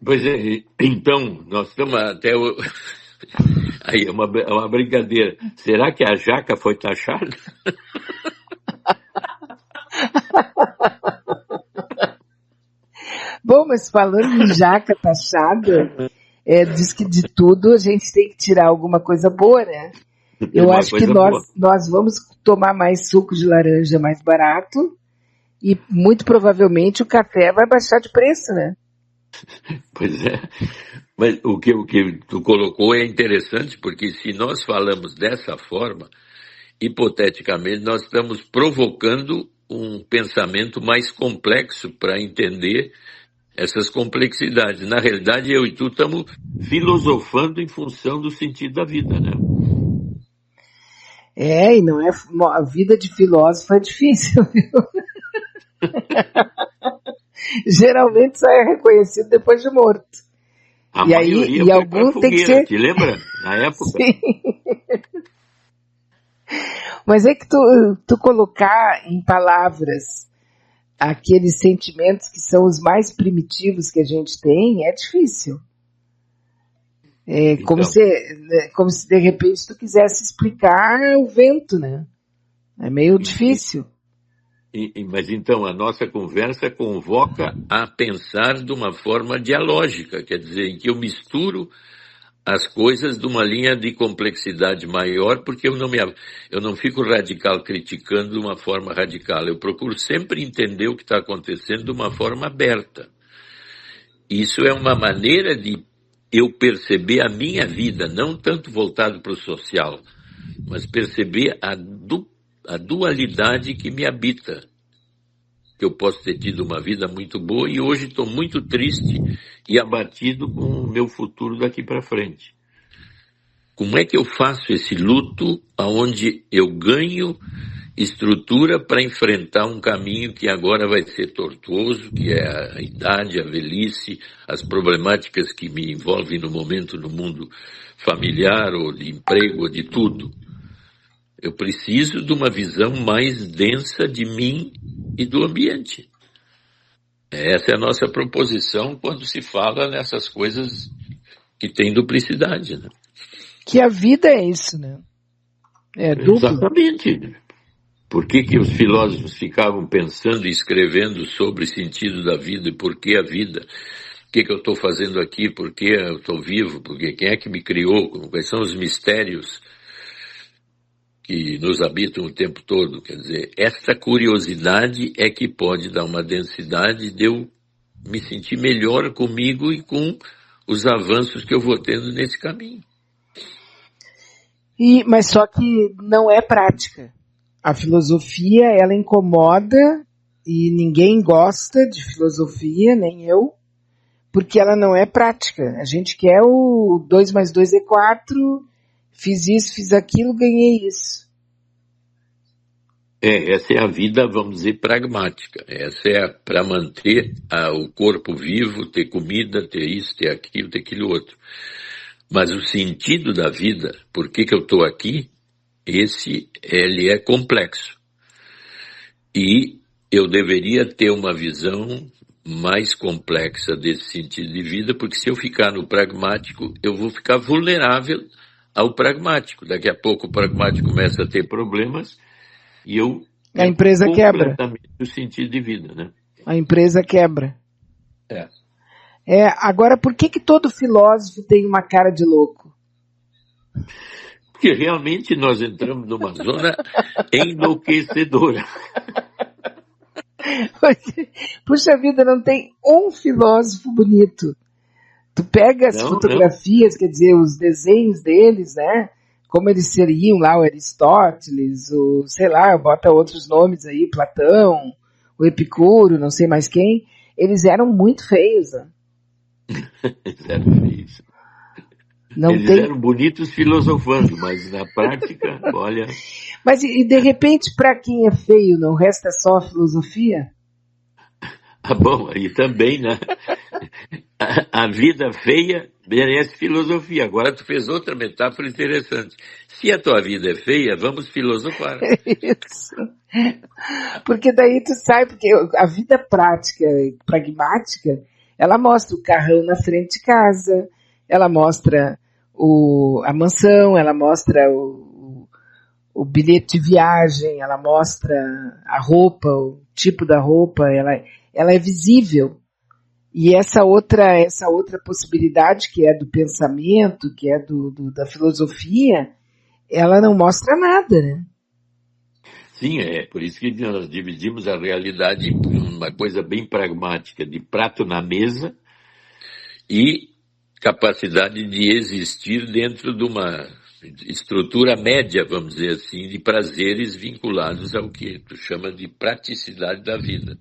Pois é, então, nós estamos até... Aí é uma brincadeira. Será que a jaca foi taxada? Bom, mas falando em jaca taxada, diz que de tudo a gente tem que tirar alguma coisa boa, né? Eu acho que nós vamos tomar mais suco de laranja mais barato e muito provavelmente o café vai baixar de preço, né? Pois é. Mas o que tu colocou é interessante, porque se nós falamos dessa forma, hipoteticamente nós estamos provocando um pensamento mais complexo para entender essas complexidades. Na realidade, eu e tu estamos filosofando em função do sentido da vida, né? E não é... A vida de filósofo é difícil, viu? Geralmente só é reconhecido depois de morto. E aí, e algum tem que ser... Te lembra? Na época? Sim. Mas é que tu colocar em palavras aqueles sentimentos que são os mais primitivos que a gente tem é difícil. Como se de repente tu quisesse explicar o vento, né? É meio difícil. Mas então a nossa conversa convoca a pensar de uma forma dialógica, quer dizer, em que eu misturo as coisas de uma linha de complexidade maior, porque eu não fico radical criticando de uma forma radical, eu procuro sempre entender o que está acontecendo de uma forma aberta. Isso é uma maneira de eu perceber a minha vida, não tanto voltado para o social, mas perceber a dualidade que me habita. Que eu posso ter tido uma vida muito boa e hoje estou muito triste e abatido com o meu futuro daqui para frente. Como é que eu faço esse luto onde eu ganho estrutura para enfrentar um caminho que agora vai ser tortuoso, que é a idade, a velhice, as problemáticas que me envolvem no momento no mundo familiar, ou de emprego, ou de tudo. Eu preciso de uma visão mais densa de mim e do ambiente. Essa é a nossa proposição quando se fala nessas coisas que têm duplicidade, né? Que a vida é isso, né? É duplo. Exatamente. Por que os filósofos ficavam pensando e escrevendo sobre o sentido da vida e por que a vida? O que eu estou fazendo aqui? Por que eu estou vivo? Porque quem é que me criou? Quais são os mistérios que nos habitam o tempo todo? Quer dizer, esta curiosidade é que pode dar uma densidade de eu me sentir melhor comigo e com os avanços que eu vou tendo nesse caminho. Mas só que não é prática. A filosofia, ela incomoda e ninguém gosta de filosofia, nem eu, porque ela não é prática. A gente quer o 2 mais 2 é 4, fiz isso, fiz aquilo, ganhei isso. Essa é a vida, vamos dizer, pragmática. Essa é para manter o corpo vivo, ter comida, ter isso, ter aquilo outro. Mas o sentido da vida, por que eu estou aqui, ele é complexo. E eu deveria ter uma visão mais complexa desse sentido de vida, porque se eu ficar no pragmático, eu vou ficar vulnerável ao pragmático. Daqui a pouco o pragmático começa a ter problemas e a empresa quebra. Completamente o sentido de vida, né? A empresa quebra. Agora, por que todo filósofo tem uma cara de louco? Porque realmente nós entramos numa zona enlouquecedora. Puxa vida, não tem um filósofo bonito. Tu pega as fotografias, quer dizer, os desenhos deles, né? Como eles seriam lá, o Aristóteles, sei lá, bota outros nomes aí, Platão, o Epicuro, não sei mais quem. Eles eram muito feios, né? Eles eram feios. Eles eram bonitos filosofando, mas na prática, olha... Mas e de repente, para quem é feio, não resta só a filosofia? Bom, aí também, né? A vida feia merece filosofia. Agora tu fez outra metáfora interessante. Se a tua vida é feia, vamos filosofar. Isso. Porque daí tu sabe, porque a vida prática, pragmática, ela mostra o carrão na frente de casa, ela mostra a mansão, ela mostra o bilhete de viagem, ela mostra a roupa, o tipo da roupa, ela é visível. E essa outra possibilidade, que é do pensamento, que é da filosofia, ela não mostra nada, né? Sim, por isso que nós dividimos a realidade em uma coisa bem pragmática, de prato na mesa e capacidade de existir dentro de uma estrutura média, vamos dizer assim, de prazeres vinculados ao que tu chama de praticidade da vida.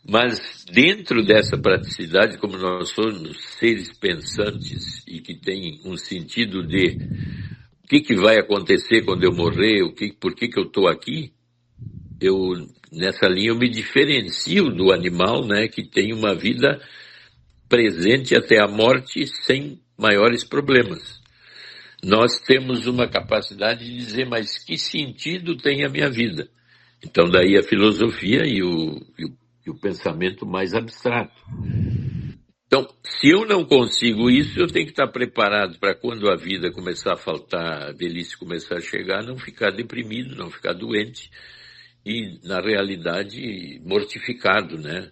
Mas dentro dessa praticidade, como nós somos seres pensantes e que tem um sentido de o que vai acontecer quando eu morrer, por que eu estou aqui, nessa linha eu me diferencio do animal, né, que tem uma vida presente até a morte sem maiores problemas. Nós temos uma capacidade de dizer, mas que sentido tem a minha vida? Então daí a filosofia e o pensamento mais abstrato. Então, se eu não consigo isso, eu tenho que estar preparado para quando a vida começar a faltar, a velhice começar a chegar, não ficar deprimido, não ficar doente e, na realidade, mortificado, né?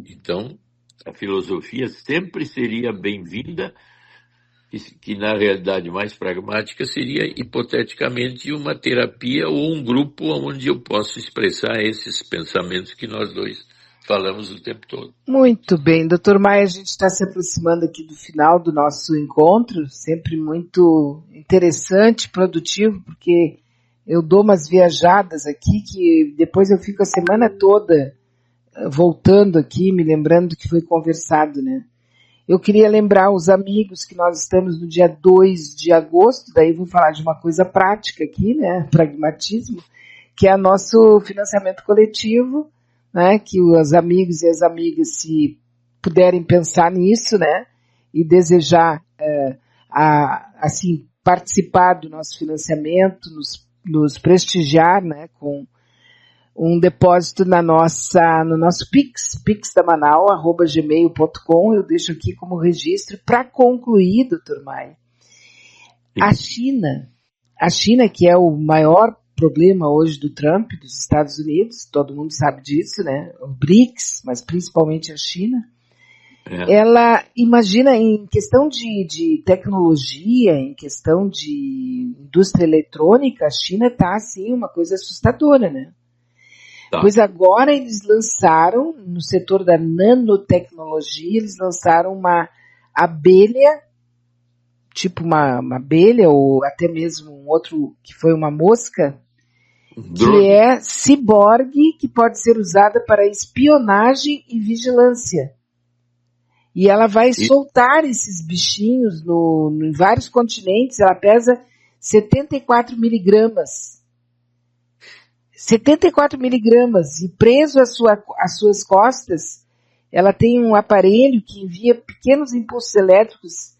Então, a filosofia sempre seria bem-vinda, que na realidade mais pragmática seria, hipoteticamente, uma terapia ou um grupo onde eu posso expressar esses pensamentos que nós dois falamos o tempo todo. Muito bem, Dr. Maia, a gente está se aproximando aqui do final do nosso encontro, sempre muito interessante, produtivo, porque eu dou umas viajadas aqui que depois eu fico a semana toda voltando aqui, me lembrando do que foi conversado, né? Eu queria lembrar os amigos que nós estamos no dia 2 de agosto, daí vou falar de uma coisa prática aqui, né, pragmatismo, que é o nosso financiamento coletivo, né, que os amigos e as amigas, se puderem pensar nisso, né, e desejar, assim, participar do nosso financiamento, nos prestigiar, né, com um depósito no nosso Pix da Manaus, @gmail.com. Eu deixo aqui como registro. Para concluir, Dr. Maia, a China, que é o maior problema hoje do Trump, dos Estados Unidos, todo mundo sabe disso, né? O BRICS, mas principalmente a China. Ela, imagina, em questão de tecnologia, em questão de indústria eletrônica, a China está, assim, uma coisa assustadora, né? Tá. Pois agora eles lançaram, no setor da nanotecnologia, eles lançaram uma abelha, tipo uma abelha, ou até mesmo um outro que foi uma mosca, que é ciborgue, que pode ser usada para espionagem e vigilância. E ela vai soltar esses bichinhos em vários continentes. Ela pesa 74 miligramas. 74 miligramas. E preso às suas costas, ela tem um aparelho que envia pequenos impulsos elétricos,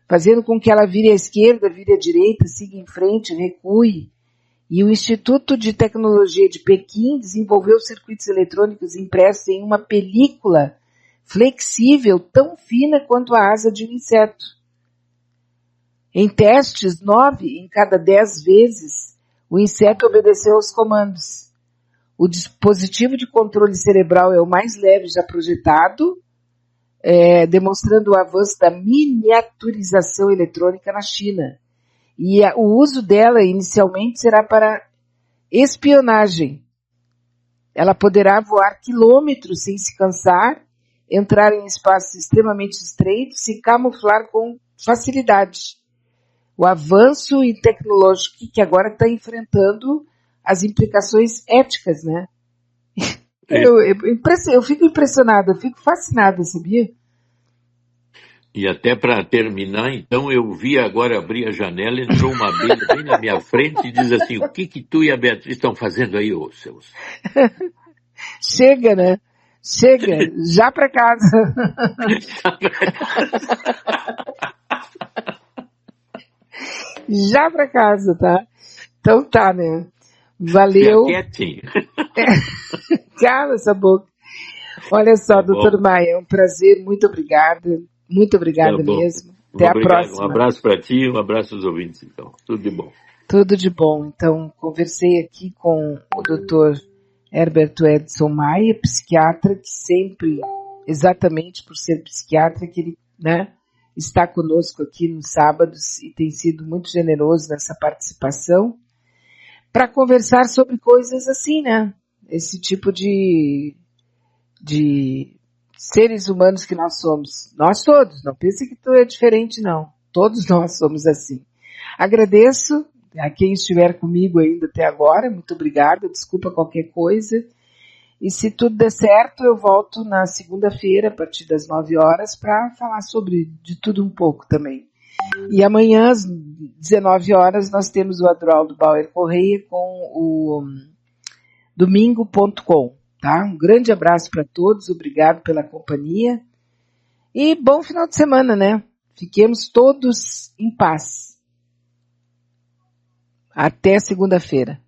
fazendo com que ela vire à esquerda, vire à direita, siga em frente, recue. E o Instituto de Tecnologia de Pequim desenvolveu circuitos eletrônicos impressos em uma película flexível, tão fina quanto a asa de um inseto. Em testes, 9 em cada 10 vezes, o inseto obedeceu aos comandos. O dispositivo de controle cerebral é o mais leve já projetado, demonstrando o avanço da miniaturização eletrônica na China. E o uso dela inicialmente será para espionagem. Ela poderá voar quilômetros sem se cansar, entrar em espaços extremamente estreitos, se camuflar com facilidade. O avanço tecnológico que agora está enfrentando as implicações éticas, né? Eu fico impressionada, eu fico fascinada, sabia? E até para terminar, então, eu vi agora abrir a janela, entrou uma abelha bem na minha frente e diz assim: o que tu e a Beatriz estão fazendo aí, ô seus? Chega, né? Chega, já para casa. Já para casa, tá? Então tá, né? Valeu. Fica quietinho. Cala essa boca. Olha só, doutor Maia, é um prazer, muito obrigada. Muito obrigada mesmo. Até a próxima. Um abraço para ti, um abraço aos ouvintes, então. Tudo de bom. Tudo de bom. Então, conversei aqui com o doutor Herberto Edson Maia, psiquiatra, que sempre, exatamente por ser psiquiatra, que ele, né, está conosco aqui nos sábados e tem sido muito generoso nessa participação, para conversar sobre coisas assim, né? Esse tipo de seres humanos que nós somos. Nós todos, não pense que tu é diferente, não. Todos nós somos assim. Agradeço a quem estiver comigo ainda até agora, muito obrigada, desculpa qualquer coisa. E se tudo der certo, eu volto na segunda-feira, a partir das 9 horas, para falar sobre de tudo um pouco também. E amanhã, às 19 horas, nós temos o Adroaldo Bauer Correia com o domingo.com. Tá? Um grande abraço para todos, obrigado pela companhia e bom final de semana, né? Fiquemos todos em paz. Até segunda-feira.